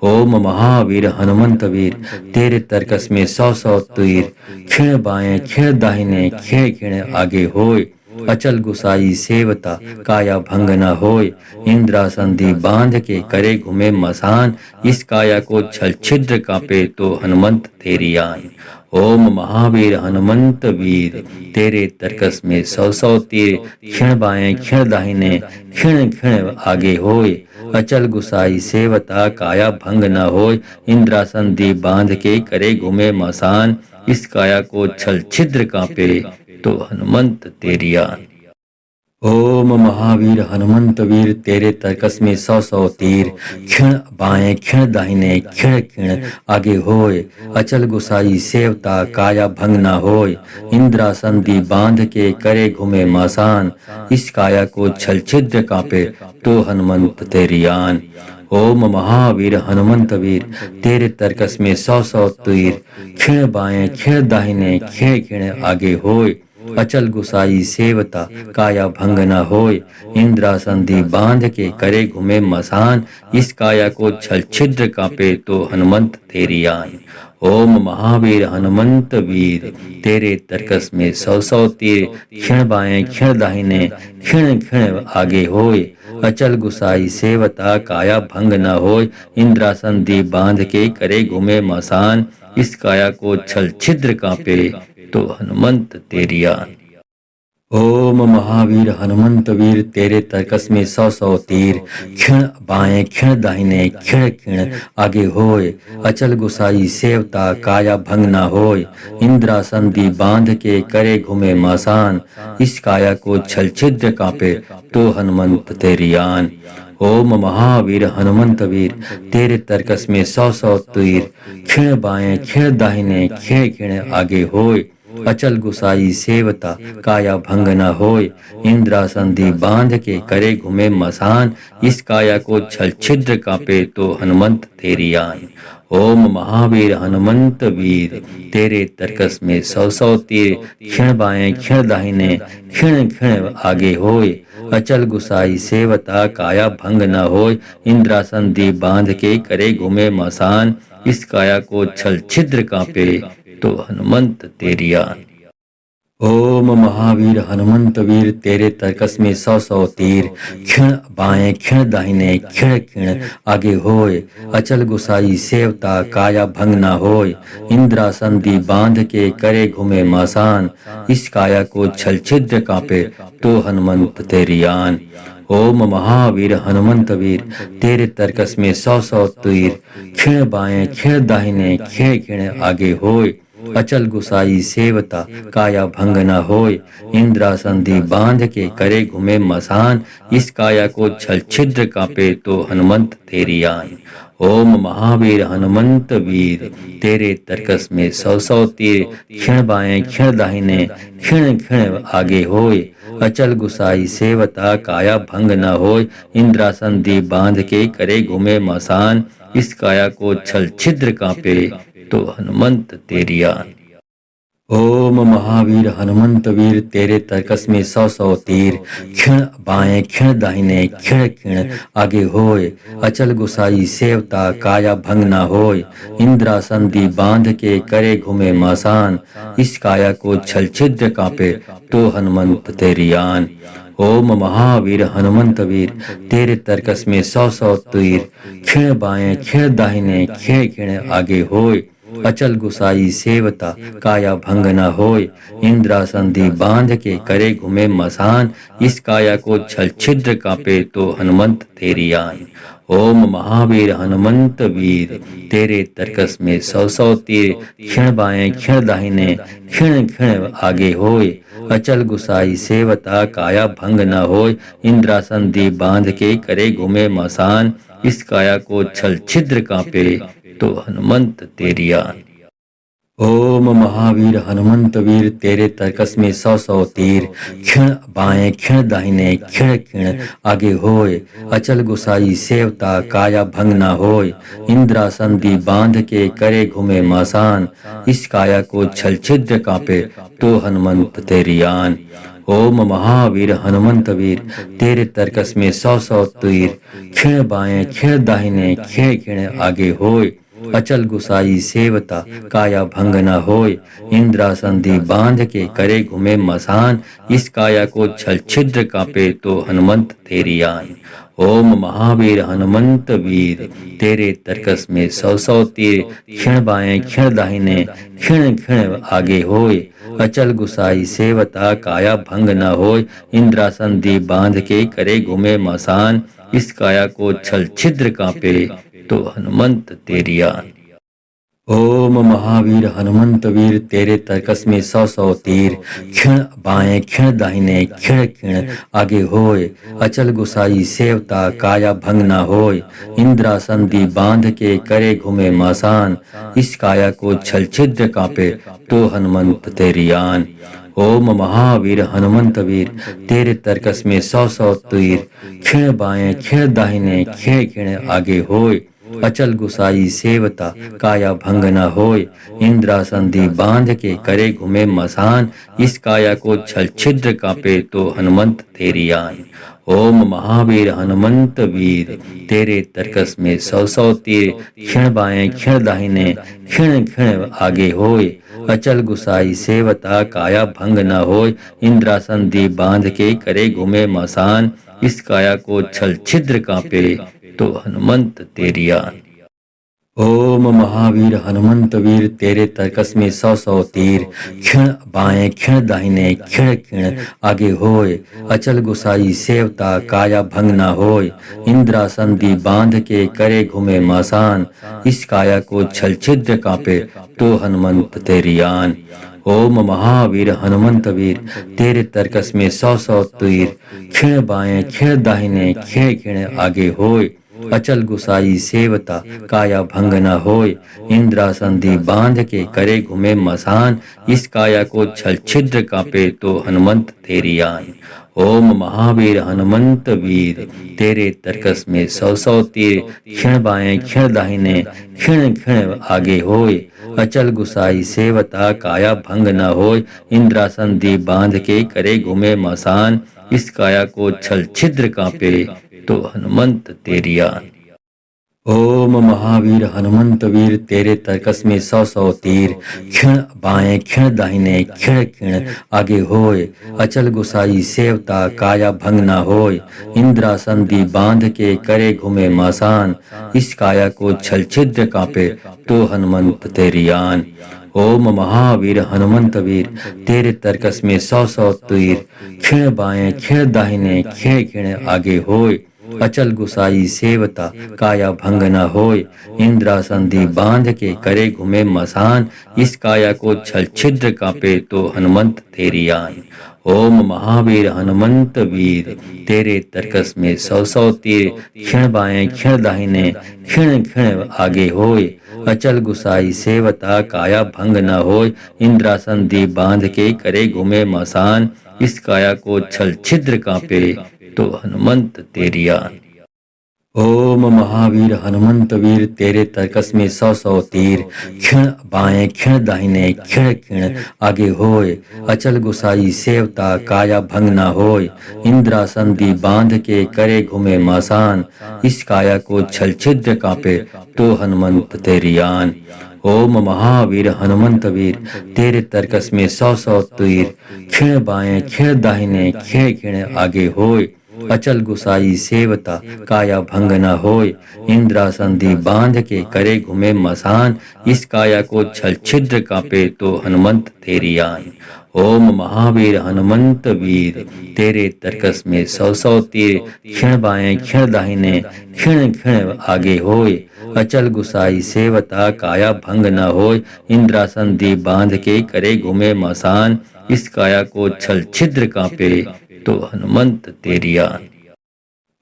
ओम महावीर हनुमंत वीर तेरे तरकस में 100 तीर, क्षण बाएं क्षण दाहिने क्षण क्षण आगे होय, अचल गुसाई सेवता काया भंग न होय, इंद्रासन दी बांध के करे घूमे मसान, इस काया को छल छिद्र कांपे तो हनुमंत तेरी आन। ओम महावीर हनुमंत वीर तेरे तरकस में 100 तीर, क्षण बाएं क्षण दाहिने क्षण क्षण आगे होय, अचल गुसाई सेवता काया भंग न होय, इंद्रासन दी बांध के करे घूमे मसान, इस काया को छल छिद्र कांपे तो हनुमंत तेरी आन। ओम महावीर हनुमंत वीर तेरे तरकस में 100 तीर, क्षण बाएं क्षण दाहिने क्षण क्षण आगे होय, अचल गुसाई सेवता काया भंग न होय, इंद्रासन दी बांध के करे घूमे मसान, इस काया को छल छिद्र कांपे तो हनुमंत तेरी आन। ओम महावीर हनुमंत वीर तेरे तरकस में 100 तीर, क्षण बाएं क्षण दाहिने क्षण क्षण आगे होय, अचल गुसाई सेवता काया भंग न होय, इंद्रासन दी बांध के करे घूमे मसान, इस काया को छल छिद्र कांपे तो हनुमंत तेरी आन। ओम महावीर हनुमंत वीर तेरे तरकस में 100 तीर, क्षण बाएं क्षण दाहिने क्षण क्षण आगे होय, अचल गुसाई सेवता काया भंग न होय, इंद्रासन दी बांध के करे घूमे मसान, इस काया को छल छिद्र कांपे तो हनुमंत तेरी आन। ओम महावीर हनुमंत वीर तेरे तरकस में 100 तीर, क्षण बाएं क्षण दाहिने क्षण क्षण आगे होय, अचल गुसाई सेवता काया भंग न होय, इंद्रासन दी बांध के करे घूमे मसान, इस काया को छल छिद्र कांपे तो हनुमंत तेरी आन। ओम महावीर हनुमंत वीर तेरे तरकस में 100 तीर, क्षण बाएं क्षण दाहिने क्षण क्षण आगे होय, अचल गुसाई सेवता काया भंग न होय, इंद्रासन दी बांध के करे घूमे मसान, इस काया को छल छिद्र कांपे तो हनुमंत तेरी आन। ओम महावीर हनुमंत वीर तेरे तरकस में 100 तीर, क्षण बाएं क्षण दाहिने क्षण क्षण आगे होय, अचल गुसाई सेवता काया भंग न होय, इंद्रासन दी बांध के करे घूमे मसान, इस काया को छल छिद्र कांपे तो हनुमंत तेरी आन। ओम महावीर हनुमंत वीर तेरे तरकस में 100 तीर, क्षण बाएं क्षण दाहिने क्षण क्षण आगे होए, अचल गुसाई सेवता काया भंग ना होए, इंद्रासन दी बांध के करे घूमे मासान, इस काया को छल छिद्र कांपे तो हनुमंत तेरी आन। ओम महावीर हनुमंत वीर तेरे तरकस में 100 तीर, क्षण बाएं क्षण दाहिने क्षण क्षण आगे होए, अचल गुसाई सेवता काया भंग न होय, इंद्रासन दी बांध के करे घूमे मसान, इस काया को छल छिद्र कांपे तो हनुमंत तेरी आन। ओम महावीर हनुमंत वीर तेरे तरकस में 100 तीर, क्षण बाएं क्षण दाहिने क्षण क्षण आगे होय, अचल गुसाई सेवता काया भंग न होय, इंद्रासन दी बांध के करे घूमे मसान, इस काया को छल छिद्र कांपे तो हनुमंत तेरी आन। ओम महावीर हनुमंत वीर तेरे तरकस में 100 तीर, क्षण बाएं क्षण दाहिने क्षण क्षण आगे होए, अचल गुसाई सेवता काया भंग ना होय, इंद्रासन दी बांध के करे घूमे मासान, इस काया को छल छिद्र कांपे तो हनुमंत तेरी आन। ओम महावीर हनुमंत वीर तेरे तरकस में 100 तीर, क्षण बाएं क्षण दाहिने क्षण क्षण आगे होए, अचल गुसाई सेवता काया भंग न होय, इंद्रासन दी बांध के करे घूमे मसान, इस काया को छल छिद्र कांपे तो हनुमंत तेरी आन। ओम महावीर हनुमंत वीर तेरे तरकस में 100 तीर, क्षण बाएं क्षण दाहिने क्षण क्षण आगे होए, अचल गुसाई सेवता काया भंग न होय, इंद्रासन दी बांध के करे घूमे मसान, इस काया को छल छिद्र कांपे तो हनुमंत तेरी आन। ओम महावीर हनुमंत वीर तेरे तरकस में 100 तीर, क्षण बाएं क्षण दाहिने क्षण क्षण आगे होए, अचल गुसाई सेवता काया भंग ना होय, इंद्रासन दी बांध के करे घूमे मासान, इस काया को छल छिद्र कांपे तो हनुमंत तेरी आन। ओम महावीर हनुमंत वीर तेरे तरकस में 100 तीर, क्षण बाएं क्षण दाहिने क्षण क्षण आगे होए, अचल गुसाई सेवता काया भंग न होय, इंद्रासन दी बांध के करे घूमे मसान, इस काया को छल छिद्र कांपे तो हनुमंत तेरी आन। ओम महावीर हनुमंत वीर तेरे तरकस में 100 तीर, क्षण बाएं क्षण दाहिने क्षण क्षण आगे होए, अचल गुसाई सेवता काया भंग न होय, इंद्रासन दी बांध के करे घूमे मसान, इस काया को छल छिद्र कांपे तो हनुमंत तेरी आन। ओम महावीर हनुमंत वीर तेरे तरकस में 100 तीर, क्षण बाएं क्षण दाहिने क्षण क्षण आगे होए, अचल गुसाई सेवता काया भंग ना होय, इंद्रासन दी बांध के करे घूमे मासान, इस काया को छल छिद्र कांपे तो हनुमंत तेरी आन। ओम महावीर हनुमंत वीर तेरे तरकस में 100 तीर, क्षण बाएं क्षण दाहिने क्षण क्षण आगे होए, अचल गुसाई सेवता काया भंग न होय, इंद्रासन दी बांध के करे घूमे मसान, इस काया को छल छिद्र कांपे तो हनुमंत तेरी आन। ओम महावीर हनुमंत वीर तेरे तरकस में 100 तीर, क्षण बाएं क्षण दाहिने क्षण क्षण आगे होए, अचल गुसाई सेवता काया भंग न होय, इंद्रासन दी बांध के करे घूमे मसान, इस काया को छल छिद्र कांपे तो हनुमंत तेरी आन। ओम महावीर हनुमंत वीर तेरे तरकस में 100 तीर, क्षण बाएं क्षण दाहिने क्षण क्षण आगे होए, अचल गुसाई सेवता काया भंग ना होय, इंद्रासन दी बांध के करे घूमे मासान, इस काया को छल छिद्र कांपे तो हनुमंत तेरी आन। ओम महावीर हनुमंत वीर तेरे तरकस में 100 तीर, क्षण बाएं क्षण दाहिने क्षण क्षण आगे होए, अचल गुसाई सेवता काया भंग न होय, इंद्रासन दी बांध के करे घूमे मसान, इस काया को छल छिद्र कांपे तो हनुमंत तेरी आन। ओम महावीर हनुमंत वीर तेरे तरकस में 100 तीर, क्षण बाएं क्षण दाहिने क्षण क्षण आगे होए, अचल गुसाई सेवता काया भंग न होय, इंद्रासन दी बांध के करे घूमे मसान, इस काया को छल छिद्र कांपे तो हनुमंत तेरी आन। ओम महावीर हनुमंत वीर तेरे तरकस में सौ सौ तीर। क्षण बाएं क्षण दाहिने क्षण क्षण आगे होय। अचल गुसाई सेवता काया भंग न होय। इंद्रासन दी बांध के करे घूमे मासान। इस काया को छल छिद्र कांपे तो हनुमंत तेरी आन। ओम महावीर हनुमंत वीर तेरे तरकस में सौ सौ तीर। क्षण बाएं क्षण दाहिने क्षण क्षण आगे होय। अचल गुसाई सेवता काया भंग न होय। इंद्रासन दी बांध के करे घूमे मसान। इस काया को छल छिद्र कांपे तो हनुमंत तेरी आन। ओम महावीर हनुमंत वीर तेरे तरकस में सौ सौ तीर। क्षण बाएं क्षण दाहिने क्षण क्षण आगे होय। अचल गुसाई सेवता काया भंग न होय। इंद्रासन दी बांध के करे घूमे मसान। इस काया को छल छिद्र कांपे तो हनुमंत तेरी आन। ओम महावीर हनुमंत वीर तेरे तरकस में सौ सौ तीर। क्षण बाएं क्षण दाहिने क्षण क्षण आगे होय। अचल गुसाई सेवता काया भंग न होय। इंद्रासन दी बांध के करे घूमे मासान। इस काया को छल छिद्र कांपे तो हनुमंत तेरी आन। ओम महावीर हनुमंत वीर तेरे तरकस में सौ सौ तीर। क्षण बाएं क्षण दाहिने क्षण क्षण आगे होय। अचल गुसाई सेवता काया भंग न होय। इंद्रासन दी बांध के करे घूमे मसान। इस काया को छल छिद्र कांपे तो हनुमंत तेरी आन। ओम महावीर हनुमंत वीर तेरे तरकस में सौ सौ तीर। क्षण बाएं क्षण दाहिने क्षण क्षण आगे होय। अचल गुसाई सेवता काया भंग न होय। इंद्रासन दी बांध के करे घूमे मसान। इस काया को छल छिद्र कांपे तो हनुमंत तेरी आन।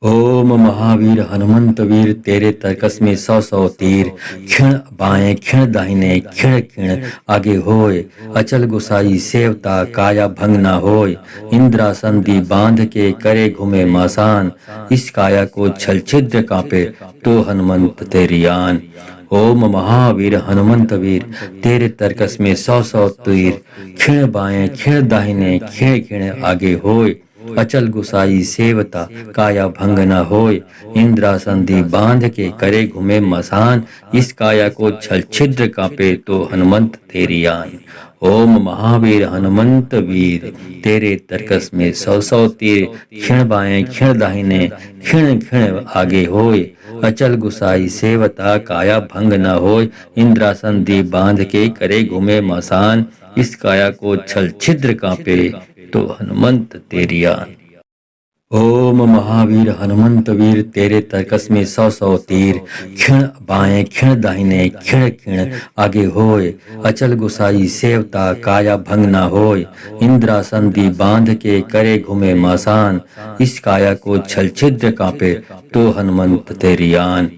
ओम महावीर हनुमंत वीर तेरे तरकस में सौ सौ तीर। क्षण बाएं क्षण दाहिने क्षण क्षण आगे होय। अचल गुसाई सेवता काया भंग न होय। इंद्रासन दी बांध के करे घूमे मासान। इस काया को छल छिद्र कांपे तो हनुमंत तेरी आन। ओम महावीर हनुमंत वीर तेरे तरकस में सौ सौ तीर। क्षण बाएं क्षण दाहिने क्षण क्षण आगे होय। अचल गुसाई सेवता काया भंग न होय। इंद्रासन दी बांध के करे घूमे मसान। इस काया को छल छिद्र कांपे तो हनुमंत तेरी आन। ओम महावीर हनुमंत वीर तेरे तरकस में सौ सौ तीर। क्षण बाएं क्षण दाहिने क्षण क्षण आगे होय। अचल गुसाई सेवता काया भंग न होय। इंद्रासन दी बांध के करे घूमे मसान। इस काया को छल छिद्र कांपे तो हनुमंत तेरी आन। ओम महावीर हनुमंत वीर तेरे तरकस में सौ सौ तीर। क्षण बाएं क्षण दाहिने क्षण क्षण आगे होय। अचल गुसाई सेवता काया भंग न होय। इंद्रासन दी बांध के करे घूमे मासान। इस काया को छल छिद्र कांपे तो हनुमंत तेरी आन।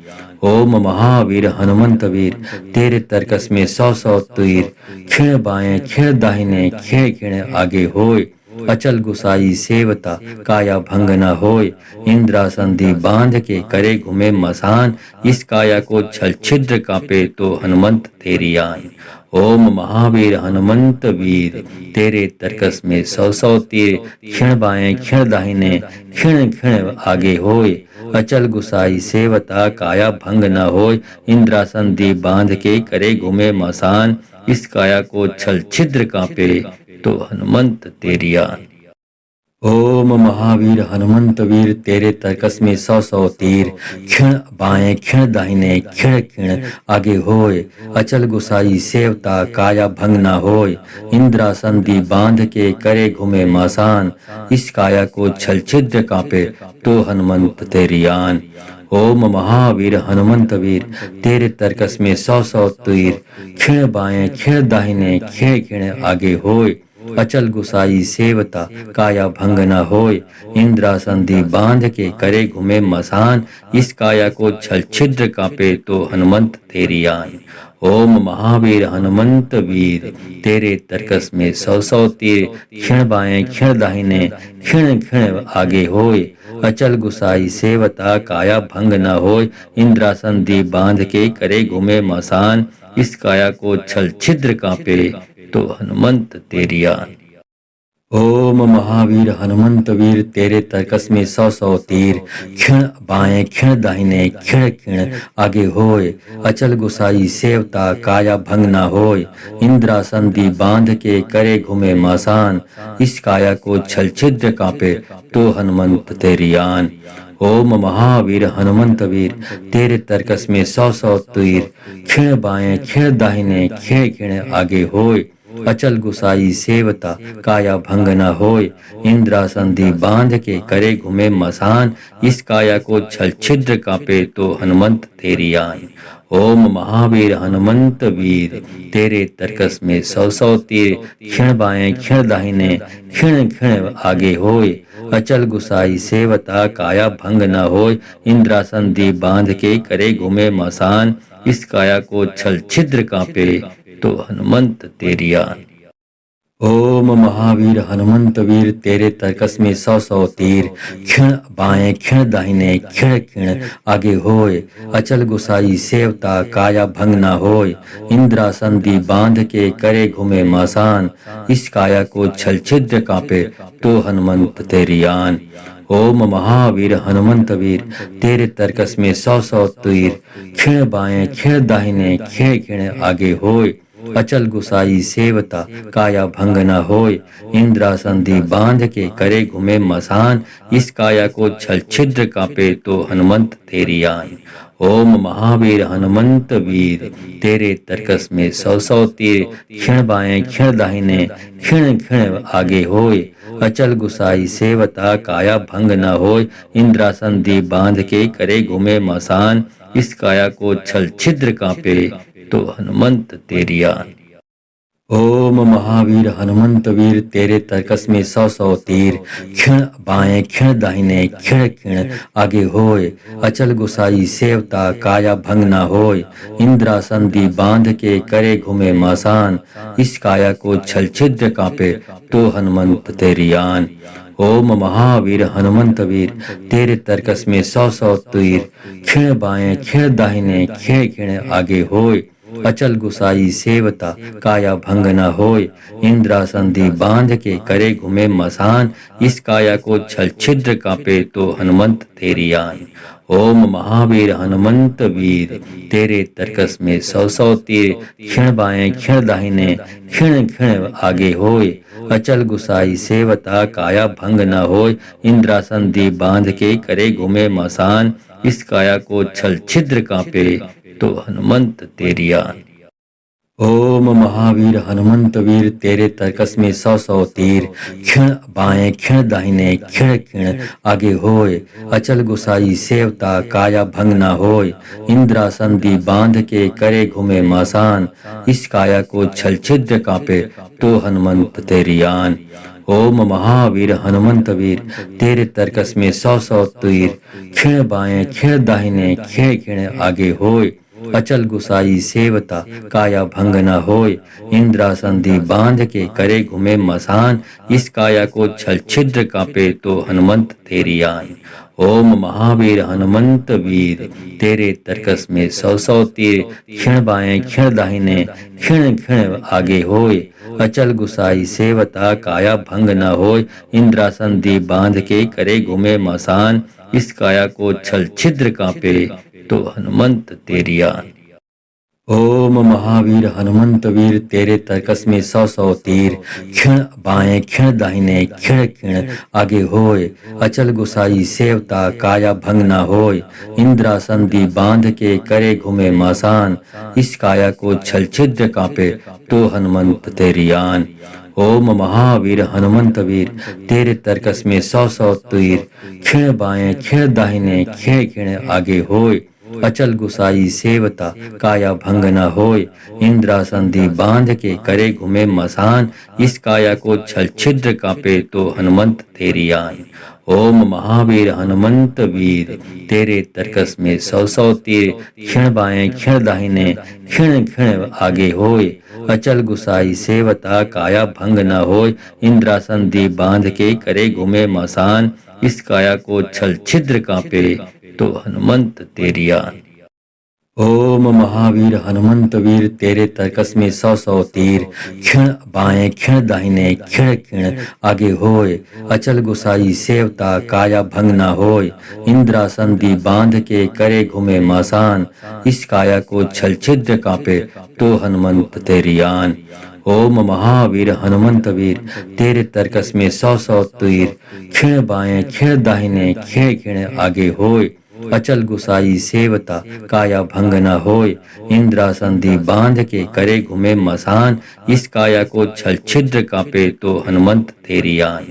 ओम महावीर हनुमंत वीर तेरे तरकस में सौ सौ तीर। क्षण बाएं क्षण दाहिने क्षण क्षण आगे होय। अचल गुसाई सेवता काया भंग न होय। इंद्रासन दी बांध के करे घूमे मसान। इस काया को छल छिद्र कांपे तो हनुमंत तेरी आन। ओम महावीर हनुमंत वीर तेरे तरकस में सौ सौ तीर। क्षण बाएं क्षण दाहिने क्षण क्षण आगे होय। अचल गुसाई सेवता काया भंग न होय। इंद्रासन दी बांध के करे घूमे मसान। इस काया को छल छिद्र कांपे तो हनुमंत तेरी आन। ओम महावीर हनुमंत वीर तेरे तरकस में सौ सौ तीर। क्षण बाएं क्षण दाहिने क्षण क्षण आगे होय। अचल गुसाई सेवता काया भंग न होय। इंद्रासन दी बांध के करे घूमे मासान। इस काया को छल छिद्र कांपे तो हनुमंत तेरी आन। ओम महावीर हनुमंत वीर तेरे तरकस में सौ सौ तीर। क्षण बाएं क्षण दाहिने क्षण क्षण आगे होय। अचल गुसाई सेवता काया भंग न होय। इंद्रासन दी बांध के करे घूमे मसान। इस काया को छल छिद्र कांपे तो हनुमंत तेरी आन। ओम महावीर हनुमंत वीर तेरे तरकस में सौ सौ तीर। क्षण बाएं क्षण दाहिने क्षण क्षण आगे होय। अचल गुसाई सेवता काया भंग न होय। इंद्रासन दी बांध के करे घूमे मसान। इस काया को छल छिद्र कांपे तो हनुमंत तेरी आन। ओम महावीर हनुमंत वीर तेरे तरकस में सौ सौ तीर, क्षण बाएं क्षण दाहिने क्षण क्षण आगे होए, अचल गुसाई सेवता काया भंग न होए, इंद्रासन दी बांध के करे घूमे मासान, इस काया को छल छिद्र कांपे तो हनुमंत तेरी आन। ओम महावीर हनुमंत वीर तेरे तरकस में सौ सौ तीर, क्षण बाएं क्षण दाहिने क्षण क्षण आगे होए, अचल गुसाई सेवता काया भंग न होए, इंद्रासन दी बांध के करे घूमे मसान, इस काया को छल छिद्र कांपे तो हनुमंत तेरी आन। ओम महावीर हनुमंत वीर तेरे तरकस में सौ सौ तीर, क्षण बाएं क्षण दाहिने क्षण क्षण आगे होए, अचल गुसाई सेवता काया भंग न होए, इंद्रासन दी बांध के करे घूमे मसान, इस काया को छल छिद्र कांपे तो हनुमंत तेरी आन। ओम महावीर हनुमंत वीर तेरे तरकस में सौ सौ तीर, क्षण बाएं क्षण दाहिने क्षण क्षण आगे होए, अचल गुसाई सेवता काया भंग न होए, इंद्रासन दी बांध के करे घूमे मासान, इस काया को छल छिद्र कांपे तो हनुमंत तेरी आन। ओम महावीर हनुमंत वीर तेरे तरकस में सौ सौ तीर, क्षण बाएं क्षण दाहिने क्षण क्षण आगे होए, अचल गुसाई सेवता काया भंग न होए, इंद्रासन दी बांध के करे घूमे मसान, इस काया को छल छिद्र कांपे तो हनुमंत तेरी आन। ओम महावीर हनुमंत वीर तेरे तरकस में सौ सौ तीर, क्षण बाएं क्षण दाहिने क्षण क्षण आगे होए, अचल गुसाई सेवता काया भंग न होए, इंद्रासन दी बांध के करे घूमे मसान, इस काया को छल छिद्र कांपे तो हनुमंत तेरी आन। ओम महावीर हनुमंत वीर तेरे तरकस में सौ सौ तीर, क्षण बाएं क्षण दाहिने क्षण क्षण आगे होए, अचल गुसाई सेवता काया भंग न होए, इंद्रासन दी बांध के करे घूमे मासान, इस काया को छल छिद्र कांपे तो हनुमंत तेरी आन। ओम महावीर हनुमंत वीर तेरे तरकस में सौ सौ तीर, क्षण बाएं क्षण दाहिने क्षण क्षण आगे होए, अचल गुसाई सेवता काया भंग न होए, इंद्रासन दी बांध के करे घूमे मसान, इस काया को छल छिद्र कांपे तो हनुमंत तेरी आन। ओम महावीर हनुमंत वीर तेरे तरकस में सौ सौ तीर, क्षण बाएं क्षण दाहिने क्षण क्षण आगे होए, अचल गुसाई सेवता काया भंग न होए, इंद्रासन दी बांध के करे घूमे मसान, इस काया को छल छिद्र कांपे तो हनुमंत तेरी आन। ओम महावीर हनुमंत वीर तेरे तरकस में सौ सौ तीर, क्षण बाएं क्षण दाहिने क्षण क्षण आगे होए, अचल गुसाई सेवता काया भंग न होए, इंद्रासन दी बांध के करे घूमे मासान, इस काया को छल छिद्र कांपे तो हनुमंत तेरी आन। ओम महावीर हनुमंत वीर तेरे तरकस में सौ सौ तीर, क्षण बाएं क्षण दाहिने क्षण क्षण आगे होए, अचल गुसाई सेवता काया भंग न होए, इंद्रासन दी बांध के करे घूमे मसान, इस काया को छल छिद्र कांपे तो हनुमंत तेरी आन। ओम महावीर हनुमंत वीर तेरे तरकस में सौ सौ तीर, क्षण बाएं क्षण दाहिने क्षण क्षण आगे होए, अचल गुसाई सेवता काया भंग न होए, इंद्रासन दी बांध के करे घूमे मसान, इस काया को छल छिद्र कांपे तो हनुमंत तेरी आन। ओम महावीर हनुमंत वीर तेरे तरकस में सौ सौ तीर, क्षण बाएं क्षण दाहिने क्षण क्षण आगे होए, अचल गुसाई सेवता काया भंग न होए, इंद्रासन दी बांध के करे घूमे मासान, इस काया को छल छिद्र कांपे तो हनुमंत तेरी आन। ओम महावीर हनुमंत वीर तेरे तरकस में सौ सौ तीर, क्षण बाएं क्षण दाहिने क्षण क्षण आगे होए, अचल गुसाई सेवता काया भंग न होए, इंद्रासन दी बांध के करे घूमे मसान, इस काया को छल छिद्र कांपे तो हनुमंत तेरी आन। ओम महावीर हनुमंत वीर तेरे तरकस में सौ सौ तीर, क्षण बाएं क्षण दाहिने क्षण क्षण आगे होए, अचल गुसाई सेवता काया भंग न होए, इंद्रासन दी बांध के करे घूमे मसान, इस काया को छल छिद्र कांपे तो हनुमंत तेरी आन। ओम महावीर हनुमंत वीर तेरे तरकस में सौ सौ तीर, क्षण बाएं क्षण दाहिने क्षण क्षण आगे होय, अचल गुसाई सेवता काया भंग न होय, इंद्रासन दी बांध के करे घूमे मासान, इस काया को छल छिद्र कांपे तो हनुमंत तेरी आन। ओम महावीर हनुमंत वीर तेरे तरकस में सौ सौ तीर, क्षण बाएं क्षण दाहिने क्षण क्षण आगे होय, अचल गुसाई सेवता काया भंग न होय, इंद्रासन दी बांध के करे घूमे मसान, इस काया को छल छिद्र कांपे तो हनुमंत तेरी आन।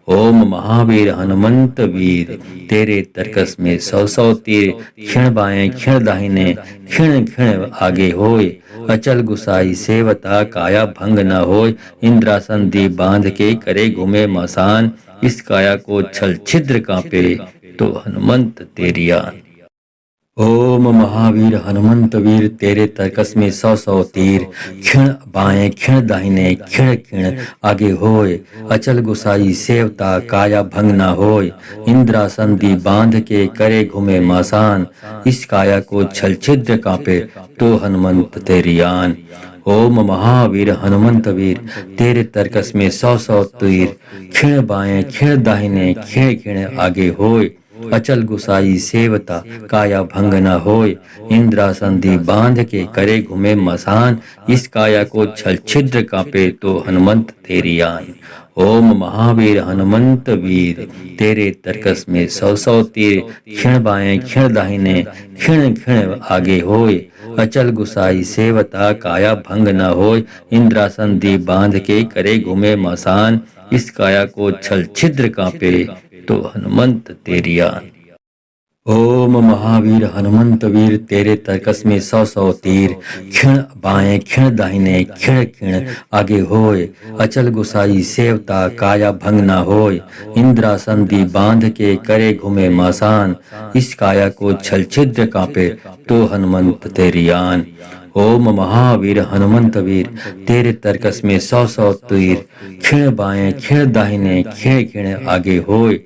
ओम महावीर हनुमंत वीर तेरे तरकस में सौ सौ तीर, क्षण बाएं क्षण दाहिने क्षण क्षण आगे होय, अचल गुसाई सेवता काया भंग न होय, इंद्रासन दी बांध के करे घूमे मसान, इस काया को छल छिद्र कांपे तो हनुमंत तेरी आन। ओम महावीर हनुमंत वीर तेरे तरकस में सौ सौ तीर, क्षण बाएं क्षण दाहिने क्षण क्षण आगे होय, अचल गुसाई सेवता काया भंग न होय, इंद्रासन दी बांध के करे घूमे मासान, इस काया को छल छिद्र कांपे तो हनुमंत तेरी आन। ओम महावीर हनुमंत वीर तेरे तरकस में सौ सौ तीर, क्षण बाएं क्षण दाहिने क्षण क्षण आगे होय, अचल गुसाई सेवता काया भंग न होय, इंद्रासन दी बांध के करे घूमे मसान, इस काया को छल छिद्र कांपे तो हनुमंत तेरी आन। ओम महावीर हनुमंत वीर तेरे तरकस में सौ सौ तीर, क्षण बाएं क्षण दाहिने क्षण क्षण आगे होय, अचल गुसाई सेवता काया भंग न होय, इंद्रासन दी बांध के करे घूमे मसान, इस काया को छल छिद्र कांपे तो हनुमंत तेरी आन। ओम महावीर हनुमंत वीर तेरे तरकस में सौ सौ तीर, क्षण बाएं क्षण दाहिने क्षण क्षण आगे होय, अचल गुसाई सेवता काया भंग न होय, इंद्रासन दी बांध के करे घूमे मासान, इस काया को छल छिद्र कांपे तो हनुमंत तेरी आन। ओम महावीर हनुमंत वीर तेरे तरकस में सौ सौ तीर, क्षण बाएं क्षण दाहिने क्षण क्षण आगे होय,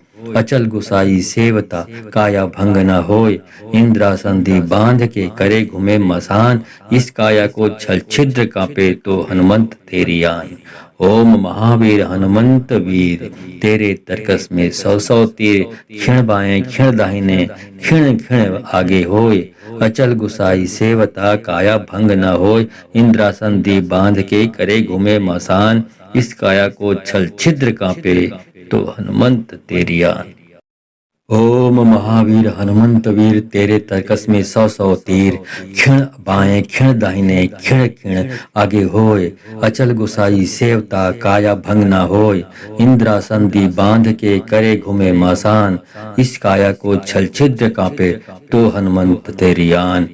अचल गुसाई सेवता काया भंग न होय, इंद्रासन दी बांध के करे घूमे मसान, इस काया को छल छिद्र कांपे तो हनुमंत तेरी आन। ओम महावीर हनुमंत वीर तेरे तरकस में सौ सौ तीर, क्षण बाएं क्षण दाहिने क्षण क्षण आगे होय, अचल गुसाई सेवता काया भंग न होय, इंद्रासन दी बांध के करे घूमे मसान, इस काया को छल छिद्र कांपे तो हनुमंत तेरी आन। ओम महावीर हनुमंत वीर तेरे तरकस में सौ सौ तीर, क्षण बाएं क्षण दाहिने क्षण क्षण आगे होय, अचल गुसाई सेवता काया भंग न होय, इंद्रासन दी बांध के करे घूमे मासान, इस काया को छल छिद्र कांपे तो हनुमंत तेरी आन।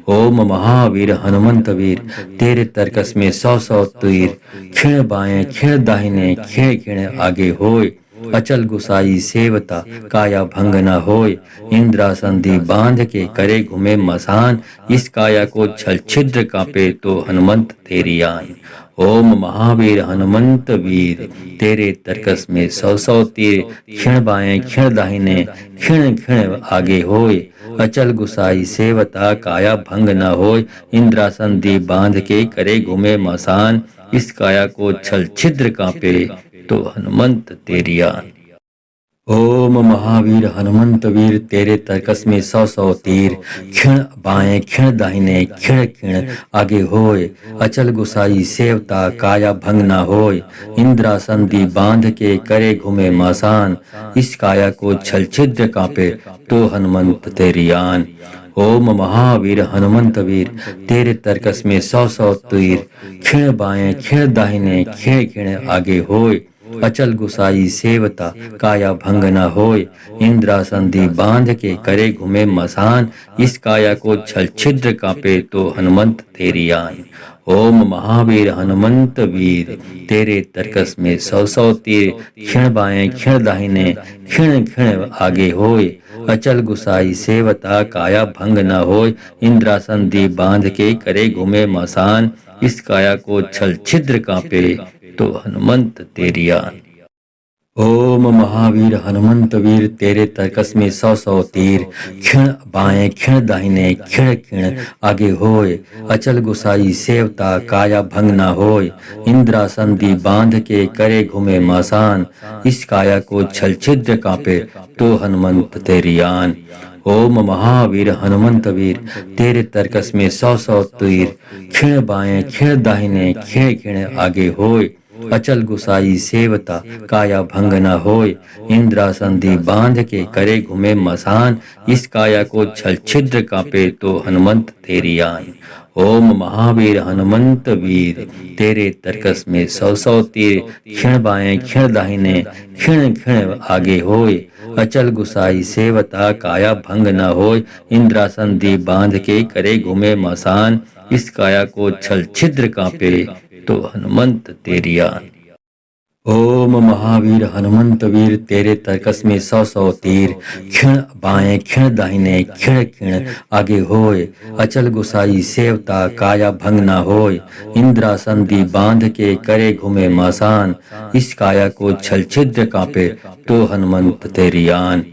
ओम महावीर हनुमंत वीर तेरे तरकस में सौ सौ तीर, क्षण बाएं क्षण दाहिने क्षण क्षण आगे होय, अचल गुसाई सेवता काया भंग न होय, इंद्रासन दी बांध के करे घूमे मसान, इस काया को छल छिद्र कांपे तो हनुमंत तेरी आन। ओम महावीर हनुमंत वीर तेरे तरकस में सौ सौ तीर, क्षण बाएं क्षण दाहिने क्षण क्षण आगे होय, अचल गुसाई सेवता काया भंग न होय, इंद्रासन दी बांध के करे घूमे मसान, इस काया को छल छिद्र कांपे तो हनुमंत तेरी आन। ओम महावीर हनुमंत वीर तेरे तरकस में सौ सौ तीर, क्षण बाएं क्षण दाहिने क्षण क्षण आगे होय, अचल गुसाई सेवता काया भंग न होय, इंद्रासन दी बांध के करे घूमे मासान, इस काया को छल छिद्र कांपे तो हनुमंत तेरी आन। ओम महावीर हनुमंत वीर तेरे तरकस में सौ सौ तीर, क्षण बाएं क्षण दाहिने क्षण क्षण आगे होय, अचल गुसाई सेवता काया भंग न होय, इंद्रासन दी बांध के करे घूमे मसान, इस काया को छल छिद्र कांपे तो हनुमंत तेरी आन। ओम महावीर हनुमंत वीर तेरे तरकस में सौ सौ तीर, क्षण बाएं क्षण दाहिने क्षण क्षण आगे होय, अचल गुसाई सेवता काया भंग न होय, इंद्रासन दी बांध के करे घूमे मसान, इस काया को छल छिद्र कांपे तो हनुमंत तेरी आन। ओम महावीर हनुमंत वीर तेरे तरकस में सौ सौ तीर। क्षण बाएं क्षण दाहिने क्षण क्षण आगे होय। अचल गुसाई सेवता काया भंग न होय। इंद्रासन दी बांध के करे घूमे मासान। इस काया को छल छिद्र कांपे तो हनुमंत तेरी आन। ओम महावीर हनुमंत वीर तेरे तरकस में सौ सौ तीर। क्षण बाएं क्षण दाहिने क्षण क्षण आगे होय। अचल गुसाई सेवता काया भंग न होय। इंद्रासन दी बांध के करे घूमे मसान। इस काया को छल छिद्र कांपे तो हनुमंत तेरी आन। ओम महावीर हनुमंत वीर तेरे तरकस में सौ सौ तीर। क्षण बाएं क्षण दाहिने क्षण क्षण आगे होय। अचल गुसाई सेवता काया भंग न होय। इंद्रासन दी बांध के करे घूमे मसान। इस काया को छल छिद्र कांपे तो हनुमंत तेरी आन। ओम महावीर हनुमंत वीर तेरे तरकस में सौ सौ तीर। क्षण बाएं क्षण दाहिने क्षण क्षण आगे होय। अचल गुसाई सेवता काया भंग न होय। इंद्रासन दी बांध के करे घूमे मासान। इस काया को छल छिद्र कांपे तो हनुमंत तेरी आन।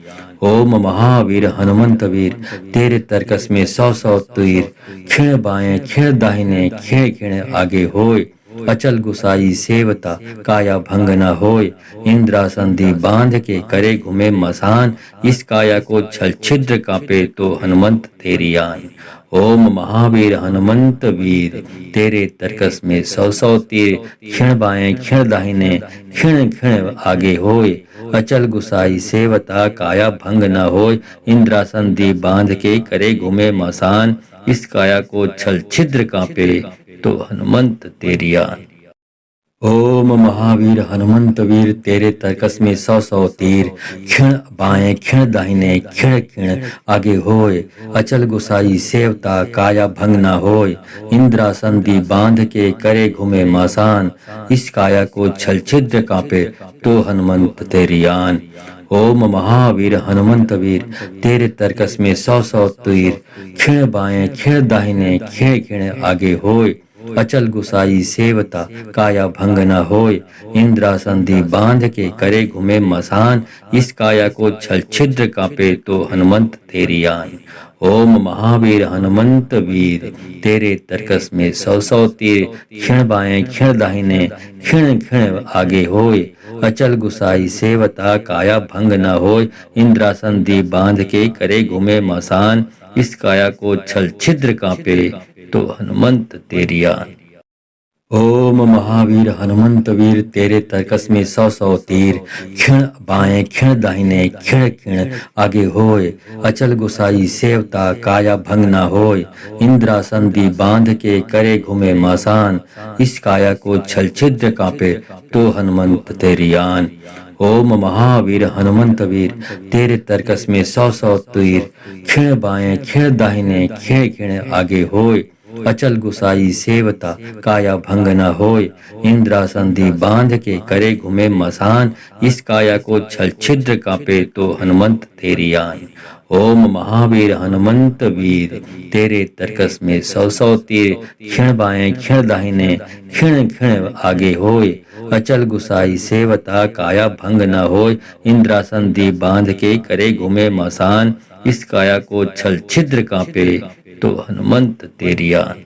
ओम महावीर हनुमंत वीर तेरे तरकस में सौ सौ तीर। क्षण बाएं क्षण दाहिने क्षण क्षण आगे होय। अचल गुसाई सेवता काया भंग न होय। इंद्रासन दी बांध के करे घूमे मसान। इस काया को छल छिद्र कांपे तो हनुमंत तेरी आन। ओम महावीर हनुमंत वीर तेरे तरकस में सौ सौ तीर। क्षण बाएं क्षण दाहिने क्षण क्षण आगे होय। अचल गुसाई सेवता काया भंग न होय। इंद्रासन दी बांध के करे घूमे मसान। इस काया को छल छिद्र कांपे तो हनुमंत तेरी आन। ओम महावीर हनुमंत वीर तेरे तरकस में सौ सौ तीर। क्षण बाएं क्षण दाहिने क्षण क्षण आगे होय। अचल गुसाई सेवता काया भंग न होय। इंद्रासन दी बांध के करे घूमे मासान। इस काया को छल छिद्र कांपे तो हनुमंत तेरी आन। ओम महावीर हनुमंत वीर तेरे तरकस में सौ सौ तीर। क्षण बाएं क्षण दाहिने क्षण क्षण आगे होय। अचल गुसाई सेवता काया भंग न होय। इंद्रासन दी बांध के करे घूमे मसान। इस काया को छल छिद्र कांपे तो हनुमंत तेरी आन। ओम महावीर हनुमंत वीर तेरे तरकस में सौ सौ तीर। क्षण बाएं क्षण दाहिने क्षण क्षण आगे होय। अचल गुसाई सेवता काया भंग न होय। इंद्रासन दी बांध के करे घूमे मसान। इस काया को छल छिद्र कांपे तो हनुमंत तेरी आन। ओम महावीर हनुमंत वीर तेरे तरकस में सौ सौ तीर। क्षण बाएं क्षण दाहिने क्षण क्षण आगे होय। अचल गुसाई सेवता काया भंग न होय। इंद्रासन दी बांध के करे घूमे मासान। इस काया को छल छिद्र कांपे तो हनुमंत तेरी आन। ओम महावीर हनुमंत वीर तेरे तरकस में सौ सौ तीर। क्षण बाएं क्षण दाहिने क्षण क्षण आगे होय। अचल गुसाई सेवता काया भंग न होय। इंद्रासन दी बांध के करे घूमे मसान। इस काया को छल छिद्र कांपे तो हनुमंत तेरी आन। ओम महावीर हनुमंत वीर तेरे तरकस में सौ सौ तीर। क्षण बाएं क्षण दाहिने क्षण क्षण आगे होय। अचल गुसाई सेवता काया भंग न होय। इंद्रासन दी बांध के करे घूमे मसान। इस काया को छल छिद्र कांपे तो हनुमंत तेरी आन।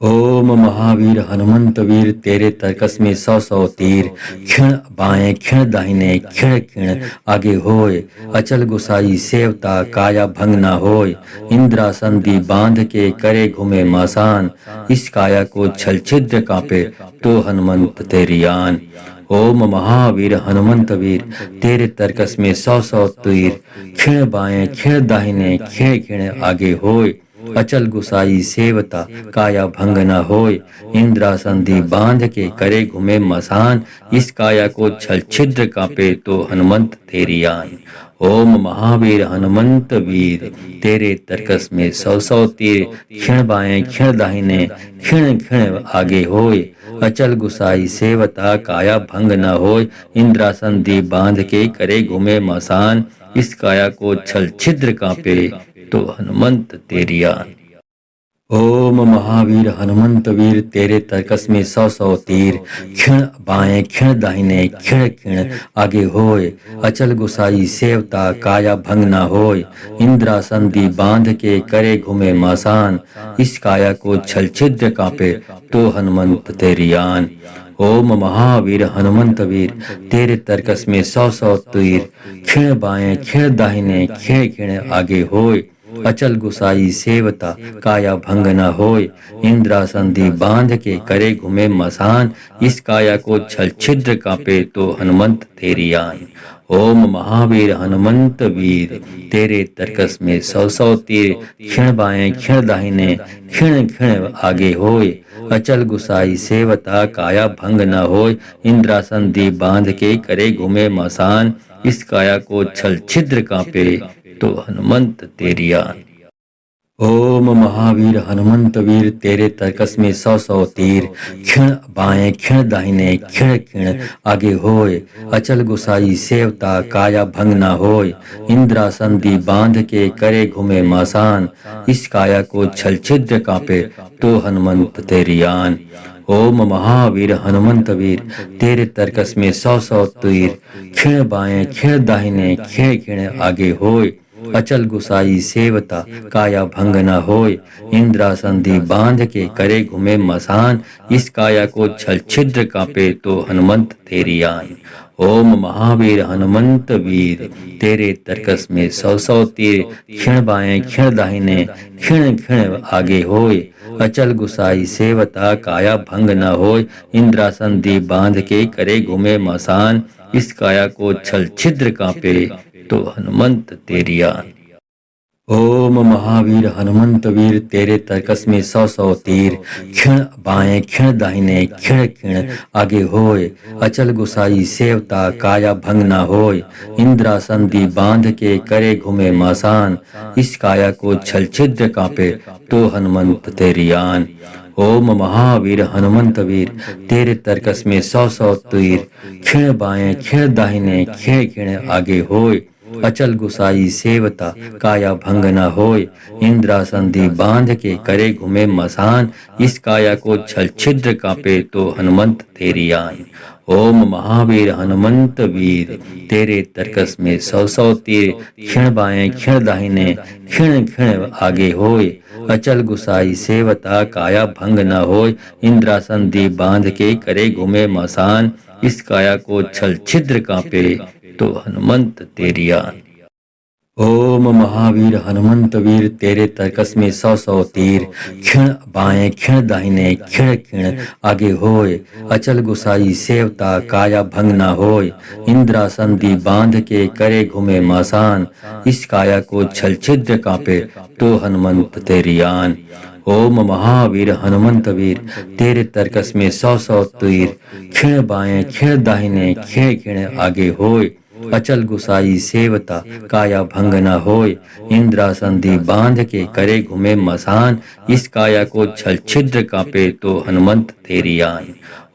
ओम महावीर हनुमंत वीर तेरे तरकस में सौ सौ तीर। क्षण बाएं क्षण दाहिने क्षण क्षण आगे होय। अचल गुसाई सेवता काया भंग न होय। इंद्रासन दी बांध के करे घूमे मासान। इस काया को छल छिद्र कांपे तो हनुमंत तेरी आन। ओम महावीर हनुमंत वीर तेरे तरकस में सौ सौ तीर। क्षण बाएं क्षण दाहिने क्षण क्षण आगे होय। अचल गुसाई सेवता काया भंग न होय। इंद्रासन दी बांध के करे घूमे मसान। इस काया को छल छिद्र कांपे तो हनुमंत तेरी आन। ओम महावीर हनुमंत वीर तेरे तरकस में सौ सौ तीर। क्षण बाएं क्षण दाहिने क्षण क्षण आगे होय। अचल गुसाई सेवता काया भंग न होय। इंद्रासन दी बांध के करे घूमे मसान। इस काया को छल छिद्र कांपे तो हनुमंत तेरी आन। ओम महावीर हनुमंत वीर तेरे तरकस में सौ सौ तीर, क्षण बाएं क्षण दाहिने क्षण क्षण आगे होय, अचल गुसाई सेवता काया भंग न होय, इंद्रासन दी बांध के करे घूमे मसान, इस काया को छल छिद्र कांपे तो हनुमंत तेरी आन। ओम महावीर हनुमंत वीर तेरे तरकस में सौ सौ तीर, क्षण बाएं क्षण दाहिने क्षण क्षण आगे होय, अचल गुसाई सेवता काया भंग न होय, इंद्रासन दी बांध के करे घूमे मसान, इस काया को छल छिद्र कांपे तो हनुमंत तेरी आन। ओम महावीर हनुमंत वीर तेरे तरकस में सौ सौ तीर, क्षण बाएं क्षण दाहिने क्षण क्षण आगे होय, अचल गुसाई सेवता काया भंग न होय, इंद्रासन दी बांध के करे घूमे मसान, इस काया को छल छिद्र कांपे तो हनुमंत तेरी आन। ओम महावीर हनुमंत वीर तेरे तरकस में सौ सौ तीर, क्षण बाएं क्षण दाहिने क्षण क्षण आगे होय, अचल गुसाई सेवता काया भंग न होय, इंद्रासन दी बांध के करे घूमे मसान, इस काया को छल छिद्र कांपे तो हनुमंत तेरी आन। ओम महावीर हनुमंत वीर तेरे तरकस में सौ सौ तीर, क्षण बाएं क्षण दाहिने क्षण क्षण आगे होय, अचल गुसाई सेवता काया भंग न होय, इंद्रासन दी बांध के करे घूमे मसान, इस काया को छल छिद्र कांपे तो हनुमंत तेरी आन। ओम महावीर हनुमंत वीर तेरे तरकस में सौ सौ तीर, क्षण बाएं क्षण दाहिने क्षण क्षण आगे होय, अचल गुसाई सेवता काया भंग न होय, इंद्रासन दी बांध के करे घूमे मसान, इस काया को छल छिद्र कांपे तो हनुमंत तेरी आन। ओम महावीर हनुमंत वीर तेरे तरकस में सौ सौ तीर, क्षण बाएं क्षण दाहिने क्षण क्षण आगे होय, अचल गुसाई सेवता काया भंग न होय, इंद्रासन दी बांध के करे घूमे मसान, इस काया को छल छिद्र कांपे तो हनुमंत तेरी आन। ओम महावीर हनुमंत वीर तेरे तरकस में सौ सौ तीर, क्षण बाएं क्षण दाहिने क्षण क्षण आगे होय, अचल गुसाई सेवता काया भंग न होय, इंद्रासन दी बांध के करे घूमे मसान, इस काया को छल छिद्र कांपे तो हनुमंत तेरी आन। ओम महावीर हनुमंत वीर तेरे तरकस में सौ सौ तीर, क्षण बाएं क्षण दाहिने क्षण क्षण आगे होय, अचल गुसाई सेवता काया भंग न होय, इंद्रासन दी बांध के करे घूमे मसान, इस काया को छल छिद्र कांपे तो हनुमंत तेरी आन। ओम महावीर हनुमंत वीर तेरे तरकस में सौ सौ तीर, क्षण बाएं क्षण दाहिने क्षण क्षण आगे होय, अचल गुसाई सेवता काया भंग न होय, इंद्रासन दी बांध के करे घूमे मसान, इस काया को छल छिद्र कांपे तो हनुमंत तेरी आन। ओम महावीर हनुमंत वीर तेरे तरकस में सौ सौ तीर, क्षण बाएं क्षण दाहिने क्षण क्षण आगे होय, अचल गुसाई सेवता काया भंग न होय, इंद्रासन दी बांध के करे घूमे मसान, इस काया को छल छिद्र कांपे तो हनुमंत तेरी आन।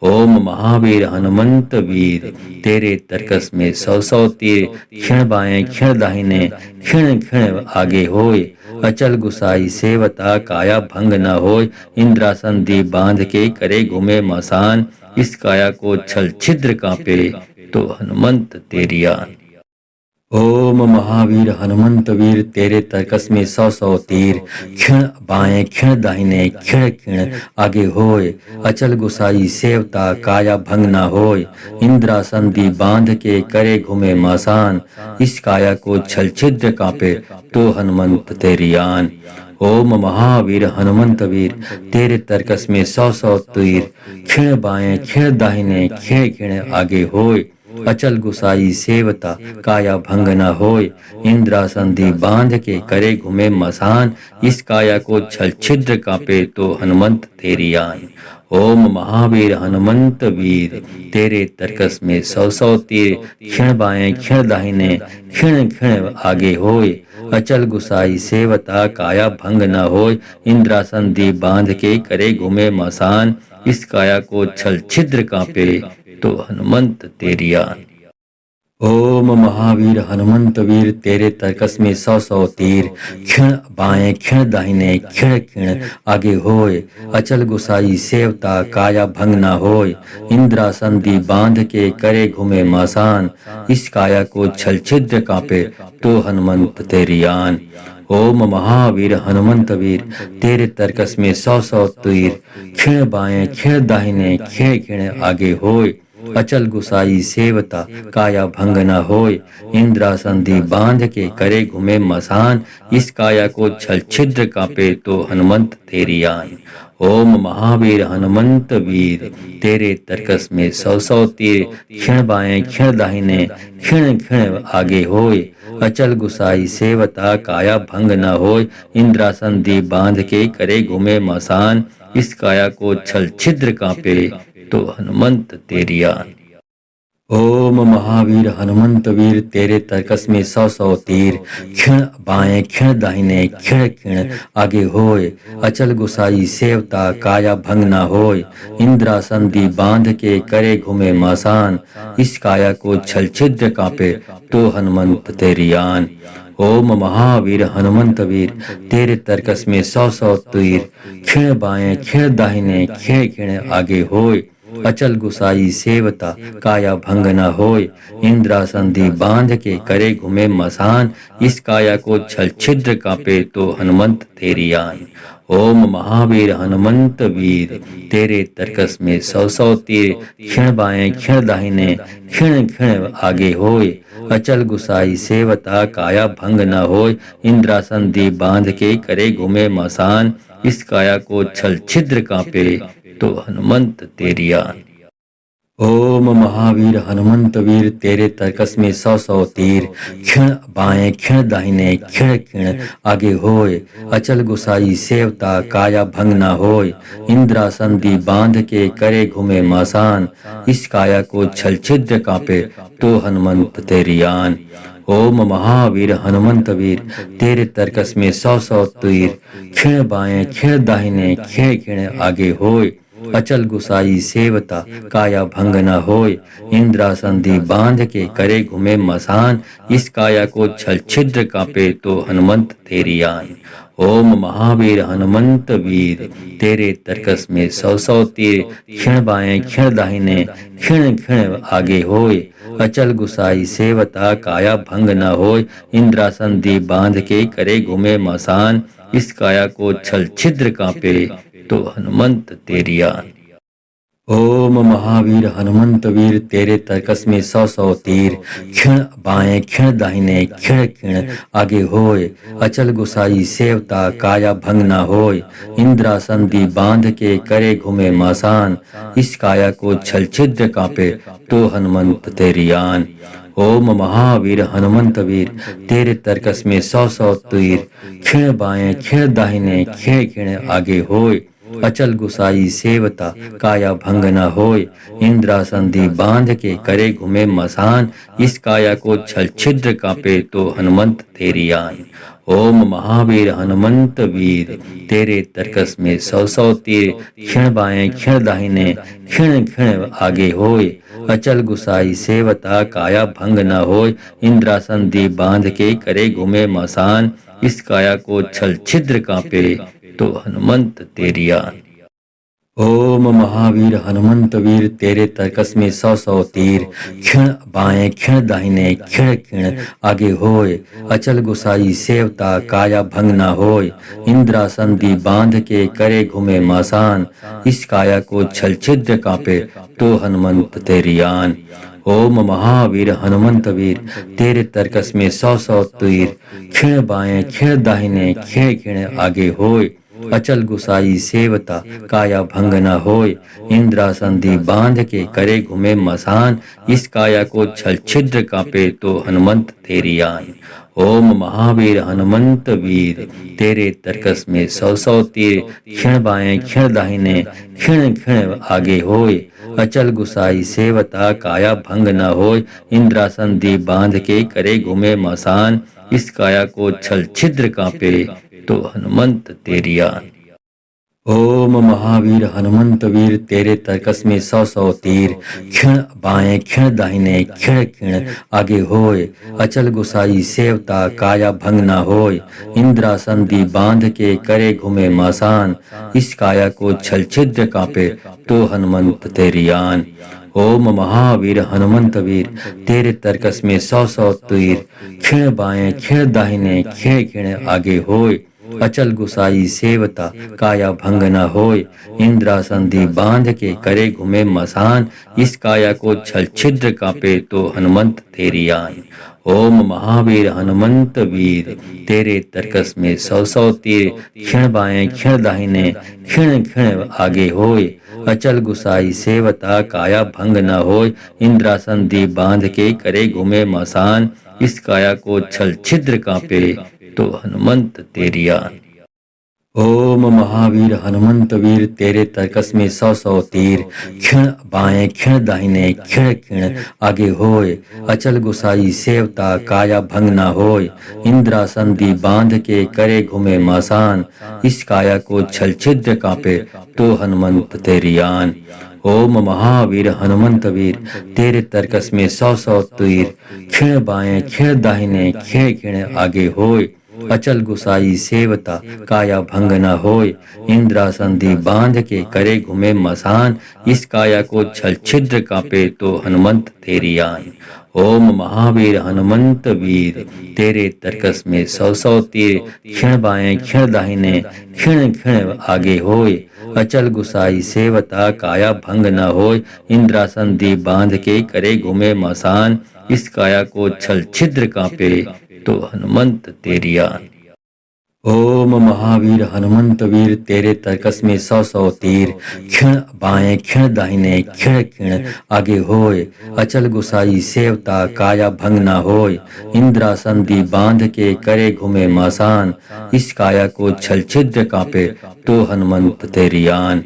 ओम महावीर हनुमंत वीर तेरे तरकस में सौ सौ तीर, क्षण बाएं क्षण दाहिने क्षण क्षण आगे होय, अचल गुसाई सेवता काया भंग न होय, इंद्रासन दी बांध के करे घूमे मसान, इस काया को छल छिद्र कांपे तो हनुमंत तेरी आन। ओम महावीर हनुमंत वीर तेरे तरकस में सौ सौ तीर, क्षण बाएं क्षण दाहिने क्षण क्षण आगे होय, अचल गुसाई सेवता काया भंग न होय, इंद्रासन दी बांध के करे घूमे मसान, इस काया को छल छिद्र कांपे तो हनुमंत तेरी आन। ओम महावीर हनुमंत वीर तेरे तरकस में सौ सौ तीर, क्षण बाएं क्षण दाहिने क्षण क्षण आगे होय, अचल गुसाई सेवता काया भंग न होय, इंद्रासन दी बांध के करे घूमे मसान, इस काया को छल छिद्र कांपे तो हनुमंत तेरी आन। ओम महावीर हनुमंत वीर तेरे तरकस में सौ सौ तीर, क्षण बाएं क्षण दाहिने क्षण क्षण आगे होय, अचल गुसाई सेवता काया भंग न होय, इंद्रासन दी बांध के करे घूमे मसान, इस काया को छल छिद्र कांपे तो हनुमंत तेरी आन। ओम महावीर हनुमंत वीर तेरे तरकस में सौ सौ तीर। क्षण बाएं क्षण दाहिने क्षण क्षण आगे होय। अचल गुसाई सेवता काया भंग न होय। इंद्रासन दी बांध के करे घूमे मासान। इस काया को छल छिद्र कांपे तो हनुमंत तेरी आन। ओम महावीर हनुमंत वीर तेरे तरकस में सौ सौ तीर। क्षण बाएं क्षण दाहिने क्षण क्षण आगे होय। अचल गुसाई सेवता काया भंग न होय। इंद्रासन दी बांध के करे घूमे मसान। इस काया को छल छिद्र कांपे तो हनुमंत तेरी आन। ओम महावीर हनुमंत वीर तेरे तरकस में सौ सौ तीर। क्षण बाएं क्षण दाहिने क्षण क्षण आगे होय। अचल गुसाई सेवता काया भंग न होय। इंद्रासन दी बांध के करे घूमे मसान। इस काया को छल छिद्र कांपे तो हनुमंत तेरी आन। ओम महावीर हनुमंत वीर तेरे तरकस में सौ सौ तीर। क्षण बाएं क्षण दाहिने क्षण क्षण आगे होय। अचल गुसाई सेवता काया भंग न होय। इंद्रासन दी बांध के करे घूमे मासान। इस काया को छल छिद्र कांपे तो हनुमंत तेरी आन। ओम महावीर हनुमंत वीर तेरे तरकस में सौ सौ तीर। क्षण बाएं क्षण दाहिने क्षण क्षण आगे होय। अचल गुसाई सेवता काया भंग न होय। इंद्रासन दी बांध के करे घूमे मसान। इस काया को छल छिद्र कांपे तो हनुमंत तेरी आन। ओम महावीर हनुमंत वीर तेरे तरकस में सौ सौ तीर। क्षण बाएं क्षण दाहिने क्षण क्षण आगे होय। अचल गुसाई सेवता काया भंग न होय। इंद्रासन दी बांध के करे घूमे मसान। इस काया को छल छिद्र कांपे तो हनुमंत तेरी आन। ओम महावीर हनुमंत वीर तेरे तरकस में सौ सौ तीर। क्षण बाएं क्षण दाहिने क्षण क्षण आगे होय। अचल गुसाई सेवता काया भंग न होय। इंद्रासन दी बांध के करे घूमे मासान। इस काया को छल छिद्र कांपे तो हनुमंत तेरी आन। ओम महावीर हनुमंत वीर तेरे तरकस में सौ सौ तीर। क्षण बाएं क्षण दाहिने क्षण क्षण आगे होय। अचल गुसाई सेवता काया भंग न होय। इंद्रासन दी बांध के करे घूमे मसान। इस काया को छल छिद्र कांपे तो हनुमंत तेरी आन। ओम महावीर हनुमंत वीर तेरे तरकस में सौ सौ तीर। क्षण बाएं क्षण दाहिने क्षण क्षण आगे होय। अचल गुसाई सेवता काया भंग न होय। इंद्रासन दी बांध के करे घूमे मसान। इस काया को छल छिद्र कांपे तो हनुमंत तेरी आन। ओम महावीर हनुमंत वीर तेरे तरकस में सौ सौ तीर। क्षण बाएं क्षण दाहिने क्षण क्षण आगे होय। अचल गुसाई सेवता काया भंग न होय। इंद्रासन दी बांध के करे घूमे मासान। इस काया को छल छिद्र कांपे तो हनुमंत तेरी आन। ओम महावीर हनुमंत वीर तेरे तरकस में सौ सौ तीर। क्षण बाएं क्षण दाहिने क्षण क्षण आगे होय। अचल गुसाई सेवता काया भंग न होय। इंद्रासन दी बांध के करे घूमे मसान। इस काया को छल छिद्र कांपे तो हनुमंत तेरी आन। ओम महावीर हनुमंत वीर तेरे तरकस में सौ सौ तीर। क्षण बाएं क्षण दाहिने क्षण क्षण आगे होय। अचल गुसाई सेवता काया भंग न होय। इंद्रासन दी बांध के करे घूमे मसान। इस काया को छल छिद्र कांपे तो हनुमंत तेरी आन। ओम महावीर हनुमंत वीर तेरे तरकस में सौ सौ तीर। क्षण बाएं क्षण दाहिने क्षण क्षण आगे होय। अचल गुसाई सेवता काया भंग न होय। इंद्रासन दी बांध के करे घूमे मासान। इस काया को छल छिद्र कांपे तो हनुमंत तेरी आन। ओम महावीर हनुमंत वीर तेरे तरकस में सौ सौ तीर। क्षण बाएं क्षण दाहिने क्षण क्षण आगे होय। अचल गुसाई सेवता काया भंग न होय। इंद्रासन दी बांध के करे घूमे मसान। इस काया को छल छिद्र कांपे तो हनुमंत तेरी आन। ओम महावीर हनुमंत वीर तेरे तरकस में सौ सौ तीर। क्षण बाएं क्षण दाहिने क्षण क्षण आगे होय। अचल गुसाई सेवता काया भंग न होय। इंद्रासन दी बांध के करे घूमे मसान। इस काया को छल छिद्र कांपे तो हनुमंत तेरी आन। ओम महावीर हनुमंत वीर तेरे तरकस में 100 तीर, क्षण बाएं क्षण दाहिने क्षण क्षण आगे होय, अचल गुसाई सेवता काया भंग न होय, इंद्रासन दी बांध के करे घूमे मासान, इस काया को छल छिद्र कांपे तो हनुमंत तेरी आन। ओम महावीर हनुमंत वीर तेरे तरकस में 100 तीर, क्षण बाएं क्षण दाहिने क्षण क्षण आगे होय, अचल गुसाई सेवता काया भंग न होय, इंद्रासन दी बांध के करे घूमे मसान, इस काया को छल छिद्र कांपे तो हनुमंत तेरी आन। ओम महावीर हनुमंत वीर तेरे तरकस में 100 तीर, क्षण बाएं क्षण दाहिने क्षण क्षण आगे होय, अचल गुसाई सेवता काया भंग न होय, इंद्रासन दी बांध के करे घूमे मसान, इस काया को छल छिद्र कांपे तो हनुमंत तेरी आन। ओम महावीर हनुमंत वीर तेरे तरकस में 100 तीर, क्षण बाएं क्षण दाहिने क्षण क्षण आगे होय, अचल गुसाई सेवता काया भंग न होय, इंद्रासन दी बांध के करे घूमे मासान, इस काया को छल छिद्र कांपे तो हनुमंत तेरी आन। ओम महावीर हनुमंत वीर तेरे तरकस में 100 तीर, क्षण बाएं क्षण दाहिने क्षण क्षण आगे होय, अचल गुसाई सेवता काया भंग न होय, इंद्रासन दी बांध के करे घूमे मसान, इस काया को छल छिद्र कांपे तो हनुमंत तेरी आन। ओम महावीर हनुमंत वीर तेरे तरकस में 100 तीर, क्षण बाएं क्षण दाहिने क्षण क्षण आगे होय, अचल गुसाई सेवता काया भंग न होय, इंद्रासन दी बांध के करे घूमे मसान, इस काया को छल छिद्र कांपे तो हनुमंत तेरी आन। ओम महावीर हनुमंत वीर तेरे तरकस में 100 तीर, क्षण बाएं क्षण दाहिने क्षण क्षण आगे होय, अचल गुसाई सेवता काया भंग न होय, इंद्रासन दी बांध के करे घूमे मासान, इस काया को छल छिद्र कांपे तो हनुमंत तेरी आन।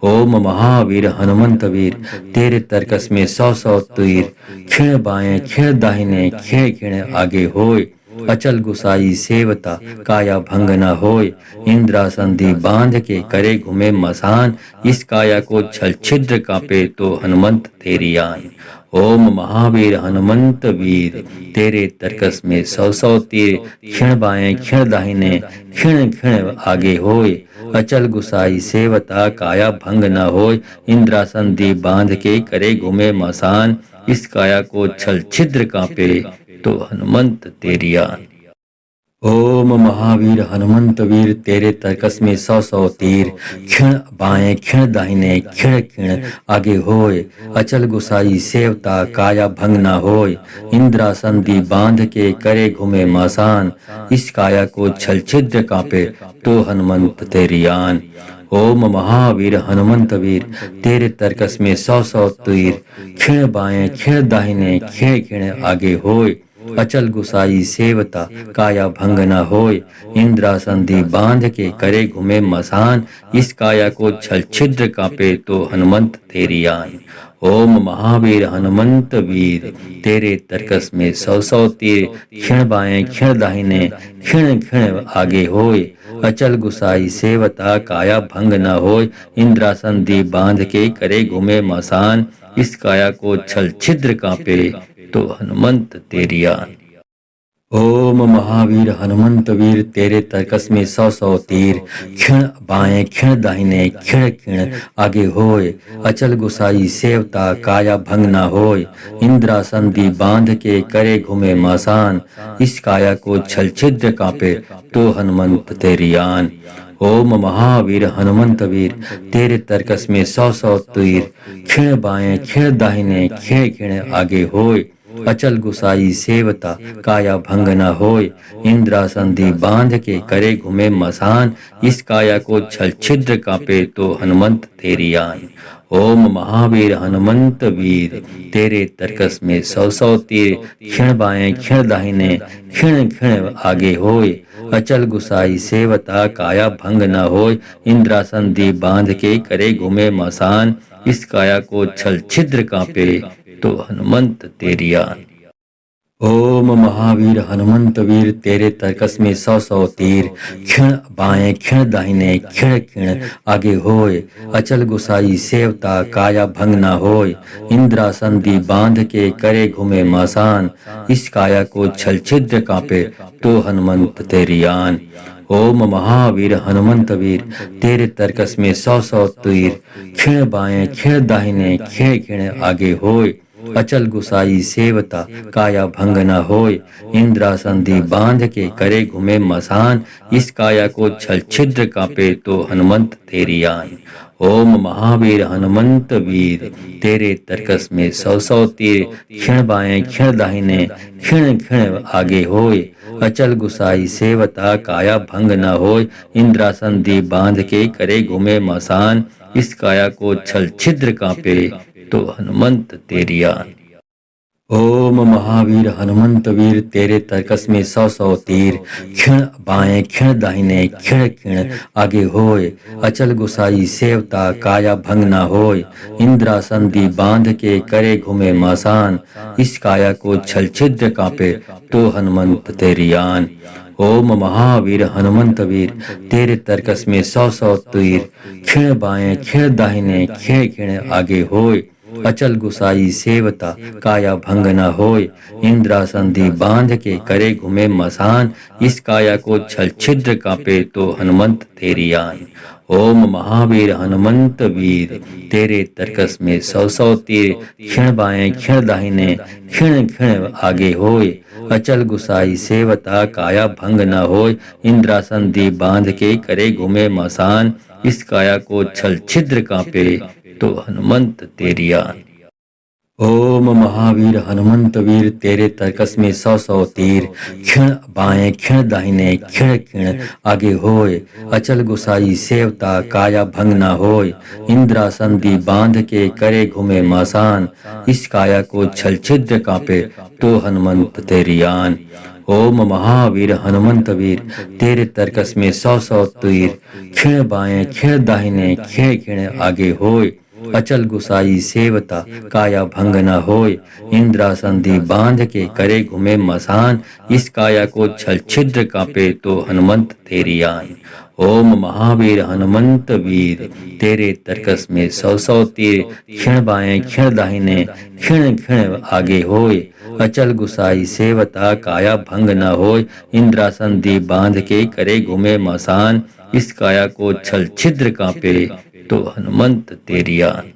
ओम महावीर हनुमंत वीर तेरे तरकस में 100 तीर, क्षण बाएं क्षण दाहिने क्षण क्षण आगे होय, अचल गुसाई सेवता काया भंग न होय, इंद्रासन दी बांध के करे घूमे मसान, इस काया को छल छिद्र कांपे तो हनुमंत तेरी आन। ओम महावीर हनुमंत वीर तेरे तरकस में 100 तीर, क्षण बाएं क्षण दाहिने क्षण क्षण आगे होय, अचल गुसाई सेवता काया भंग न होय, इंद्रासन दी बांध के करे घूमे मसान, इस काया को छल छिद्र कांपे तो हनुमंत तेरी आन। ओम महावीर हनुमंत वीर तेरे तरकस में 100 तीर, क्षण बाएं क्षण दाहिने क्षण क्षण आगे होय, अचल गुसाई सेवता काया भंग न होय, इंद्रासन दी बांध के करे घूमे मासान, इस काया को छल छिद्र कांपे तो हनुमंत तेरी आन। ओम महावीर हनुमंत वीर तेरे तरकस में 100 तीर, क्षण बाएं क्षण दाहिने क्षण क्षण आगे होय, अचल गुसाई सेवता काया भंग न होय, इंद्रासन दी बांध के करे घूमे मसान, इस काया को छल छिद्र कांपे तो हनुमंत तेरी आन। ओम महावीर हनुमंत वीर तेरे तरकस में 100 तीर, क्षण बाएं क्षण दाहिने क्षण क्षण आगे होय, अचल गुसाई सेवता काया भंग न होय, इंद्रासन दी बांध के करे घूमे मसान, इस काया को छल छिद्र कांपे तो हनुमंत तेरी आन। ओम महावीर हनुमंत वीर तेरे तरकस में 100 तीर, क्षण बाएं क्षण दाहिने क्षण क्षण आगे होय, अचल गुसाई सेवता काया भंग न होय, इंद्रासन दी बांध के करे घूमे मसान, इस काया को छल छिद्र कांपे तो हनुमंत तेरी आन। ओम महावीर हनुमंत वीर तेरे तरकस में 100 तीर, क्षण बाएं क्षण दाहिने क्षण क्षण आगे होय, अचल गुसाई सेवता काया भंग न होय, इंद्रासन दी बांध के करे घूमे मसान, इस काया को छल छिद्र कांपे तो हनुमंत तेरी आन। ओम महावीर हनुमंत वीर तेरे तरकस में 100 तीर, क्षण बाएं क्षण दाहिने क्षण क्षण आगे होय, अचल गुसाई सेवता काया भंग न होय, इंद्रासन दी बांध के करे घूमे मसान, इस काया को छल छिद्र कांपे तो हनुमंत तेरी आन। ओम महावीर हनुमंत वीर तेरे तरकस में सौ सौ तीर। क्षण बाएं क्षण दाहिने क्षण क्षण आगे होय। अचल गुसाई सेवता काया भंग न होय। इंद्रासन दी बांध के करे घूमे मसान। इस काया को छल छिद्र कांपे तो हनुमंत तेरी आन। ओम महावीर हनुमंत वीर तेरे तरकस में सौ सौ तीर। क्षण बाएं क्षण दाहिने क्षण क्षण आगे होय। अचल गुसाई सेवता काया भंग न होय। इंद्रासन दी बांध के करे घूमे मसान। इस काया को छल छिद्र कांपे तो हनुमंत तेरी आन। ओम महावीर हनुमंत वीर तेरे तरकस में सौ सौ तीर। क्षण बाएं क्षण दाहिने क्षण क्षण आगे होय। अचल गुसाई सेवता काया भंग न होय। इंद्रासन दी बांध के करे घूमे मसान। इस काया को छल छिद्र कांपे तो हनुमंत तेरी आन। ओम महावीर हनुमंत वीर तेरे तरकस में सौ सौ तीर। क्षण बाएं क्षण दाहिने क्षण क्षण आगे होय। अचल गुसाई सेवता काया भंग न होय। इंद्रासन दी बांध के करे घूमे मसान। इस काया को छल छिद्र कांपे तो हनुमंत तेरी आन। ओम महावीर हनुमंत वीर तेरे तरकस में सौ सौ तीर। क्षण बाएं क्षण दाहिने क्षण क्षण आगे होय। अचल गुसाई सेवता काया भंग न होय। इंद्रासन दी बांध के करे घूमे मसान। इस काया को छल छिद्र कांपे तो हनुमंत तेरी आन। ओम महावीर हनुमंत वीर तेरे तरकस में सौ सौ तीर। क्षण बाएं क्षण दाहिने क्षण क्षण आगे होय। अचल गुसाई सेवता काया भंग न होय। इंद्रासन दी बांध के करे घूमे मसान। इस काया को छल छिद्र कांपे तो हनुमंत तेरी आन। ओम महावीर हनुमंत वीर तेरे तरकस में सौ सौ तीर। क्षण बाएं क्षण दाहिने क्षण क्षण आगे होय। अचल गुसाई सेवता काया भंग न होय। इंद्रासन दी बांध के करे घूमे मसान। इस काया को छल छिद्र कांपे तो हनुमंत तेरी आन। ओम महावीर हनुमंत वीर तेरे तरकस में सौ सौ तीर। क्षण बाएं क्षण दाहिने क्षण क्षण आगे होय। अचल गुसाई सेवता काया भंग न होय। इंद्रासन दी बांध के करे घूमे मसान। इस काया को छल छिद्र कांपे तो हनुमंत तेरी आन। ओम महावीर हनुमंत वीर तेरे तरकस में सौ सौ तीर। क्षण बाएं क्षण दाहिने क्षण क्षण आगे होय। अचल गुसाई सेवता काया भंग न होय। इंद्रासन दी बांध के करे घूमे मसान। इस काया को छल छिद्र कांपे तो हनुमंत तेरी आन।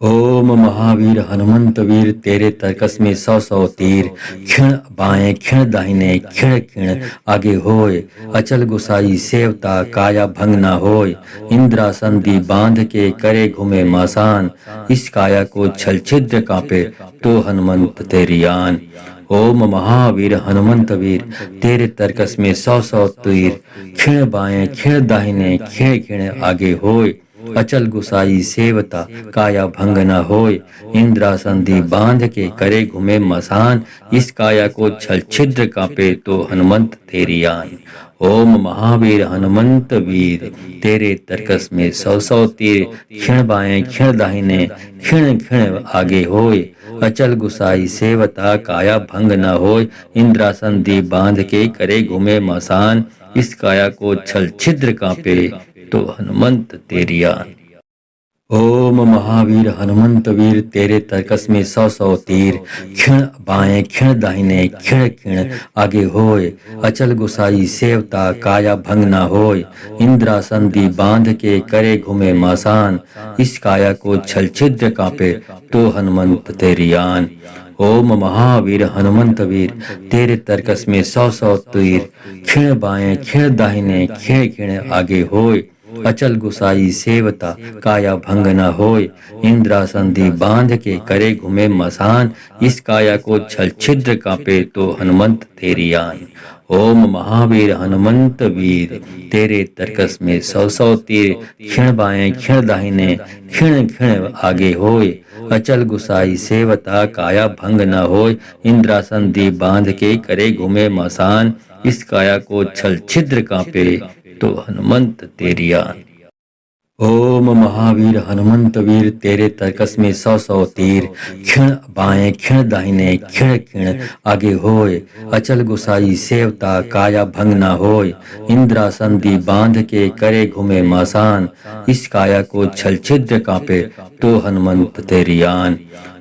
ओम महावीर हनुमंत वीर तेरे तरकस में सौ सौ तीर। क्षण बाएं क्षण दाहिने क्षण क्षण आगे होय। अचल गुसाई सेवता काया भंग न होय। इंद्रासन दी बांध के करे घूमे मसान। इस काया को छल छिद्र कांपे तो हनुमंत तेरी आन। ओम महावीर हनुमंत वीर तेरे तरकस में सौ सौ तीर। क्षण बाएं क्षण दाहिने क्षण क्षण आगे होय। अचल गुसाई सेवता काया भंग न होय। इंद्रासन दी बांध के करे घूमे मसान। इस काया को छल छिद्र कांपे तो हनुमंत तेरी आन। ओम महावीर हनुमंत वीर तेरे तरकस में सौ सौ तीर। क्षण बाएं क्षण दाहिने क्षण क्षण आगे होय। अचल गुसाई सेवता काया भंग न होय। इंद्रासन दी बांध के करे घूमे मसान। इस काया को छल छिद्र कांपे तो हनुमंत तेरी आन। ओम महावीर हनुमंत वीर तेरे तरकस में सौ सौ तीर। क्षण बाएं क्षण दाहिने क्षण क्षण आगे होय। अचल गुसाई सेवता काया भंग न होय। इंद्रासन दी बांध के करे घूमे मसान। इस काया को छल छिद्र कांपे तो हनुमंत तेरी आन। ओम महावीर हनुमंत वीर तेरे तरकस में सौ सौ तीर। क्षण बाएं क्षण दाहिने क्षण क्षण आगे होय। अचल गुसाई सेवता काया भंग न होय। इंद्रासन दी बांध के करे घूमे मसान। इस काया को छल छिद्र कांपे तो हनुमंत तेरी आन। ओम महावीर हनुमंत वीर तेरे तरकस में सौ सौ तीर। क्षण बाएं क्षण दाहिने क्षण क्षण आगे होय। अचल गुसाई सेवता काया भंग न होय। इंद्रासन दी बांध के करे घूमे मसान। इस काया को छल छिद्र कांपे तो हनुमंत तेरी आन। ओम महावीर हनुमंत वीर तेरे तरकस में 100 तीर, क्षण बाएं क्षण दाहिने क्षण क्षण आगे होय, अचल गुसाई सेवता काया भंग ना होय, इंद्रासन दी बांध के करे घूमे मासान, इस काया को छल छिद्र कांपे तो हनुमंत तेरी आन।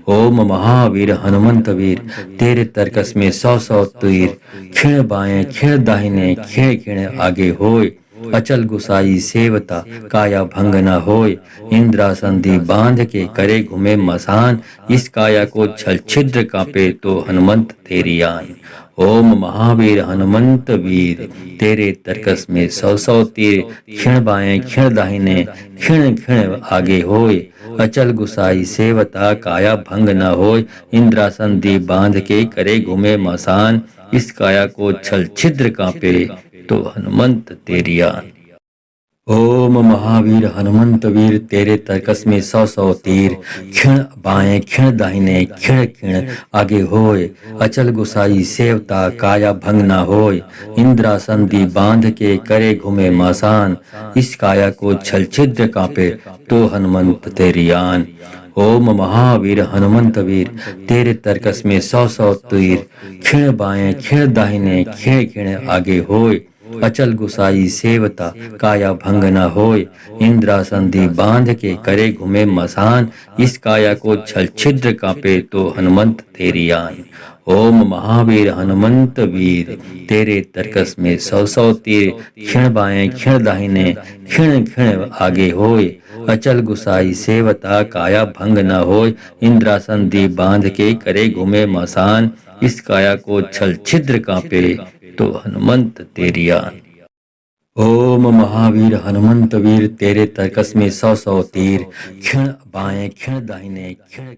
ओम महावीर हनुमंत वीर तेरे तरकस में 100 तीर, क्षण बाएं क्षण दाहिने क्षण क्षण आगे होय, अचल गुसाई सेवता काया भंग न होय, इंद्रासन दी बांध के करे घूमे मसान, इस काया को छल छिद्र कांपे तो हनुमंत तेरी आन। ओम महावीर हनुमंत वीर तेरे तरकस में 100 तीर, क्षण बाएं क्षण दाहिने क्षण क्षण आगे होय, अचल गुसाई सेवता काया भंग न होय, इंद्रासन दी बांध के करे घूमे मसान, इस काया को छल छिद्र कांपे तो हनुमंत तेरी आन। ओम महावीर हनुमंत वीर तेरे तरकस में 100 तीर, क्षण बाएं क्षण दाहिने क्षण क्षण आगे होय, अचल गुसाई सेवता काया भंग ना होय, इंद्रासन दी बांध के करे घूमे मासान, इस काया को छल छिद्र कांपे तो हनुमंत तेरी आन। ओम महावीर हनुमंत वीर तेरे तरकस में 100 तीर, क्षण बाएं क्षण दाहिने क्षण क्षण आगे होय, अचल गुसाई सेवता काया भंग न होय, इंद्रासन दी बांध के करे घूमे मसान, इस काया को छल छिद्र कांपे तो हनुमंत तेरी आन। ओम महावीर हनुमंत वीर तेरे तरकस में 100 तीर, क्षण बाएं क्षण दाहिने क्षण क्षण आगे होय, अचल गुसाई सेवता काया भंग न होय, इंद्रासन दी बांध के करे घूमे मसान, इस काया को छल छिद्र कांपे तो हनुमंत तेरी आन। ओम महावीर हनुमंत वीर तेरे तरकस में 100 तीर, क्षण बाएं क्षण दाहिने क्षण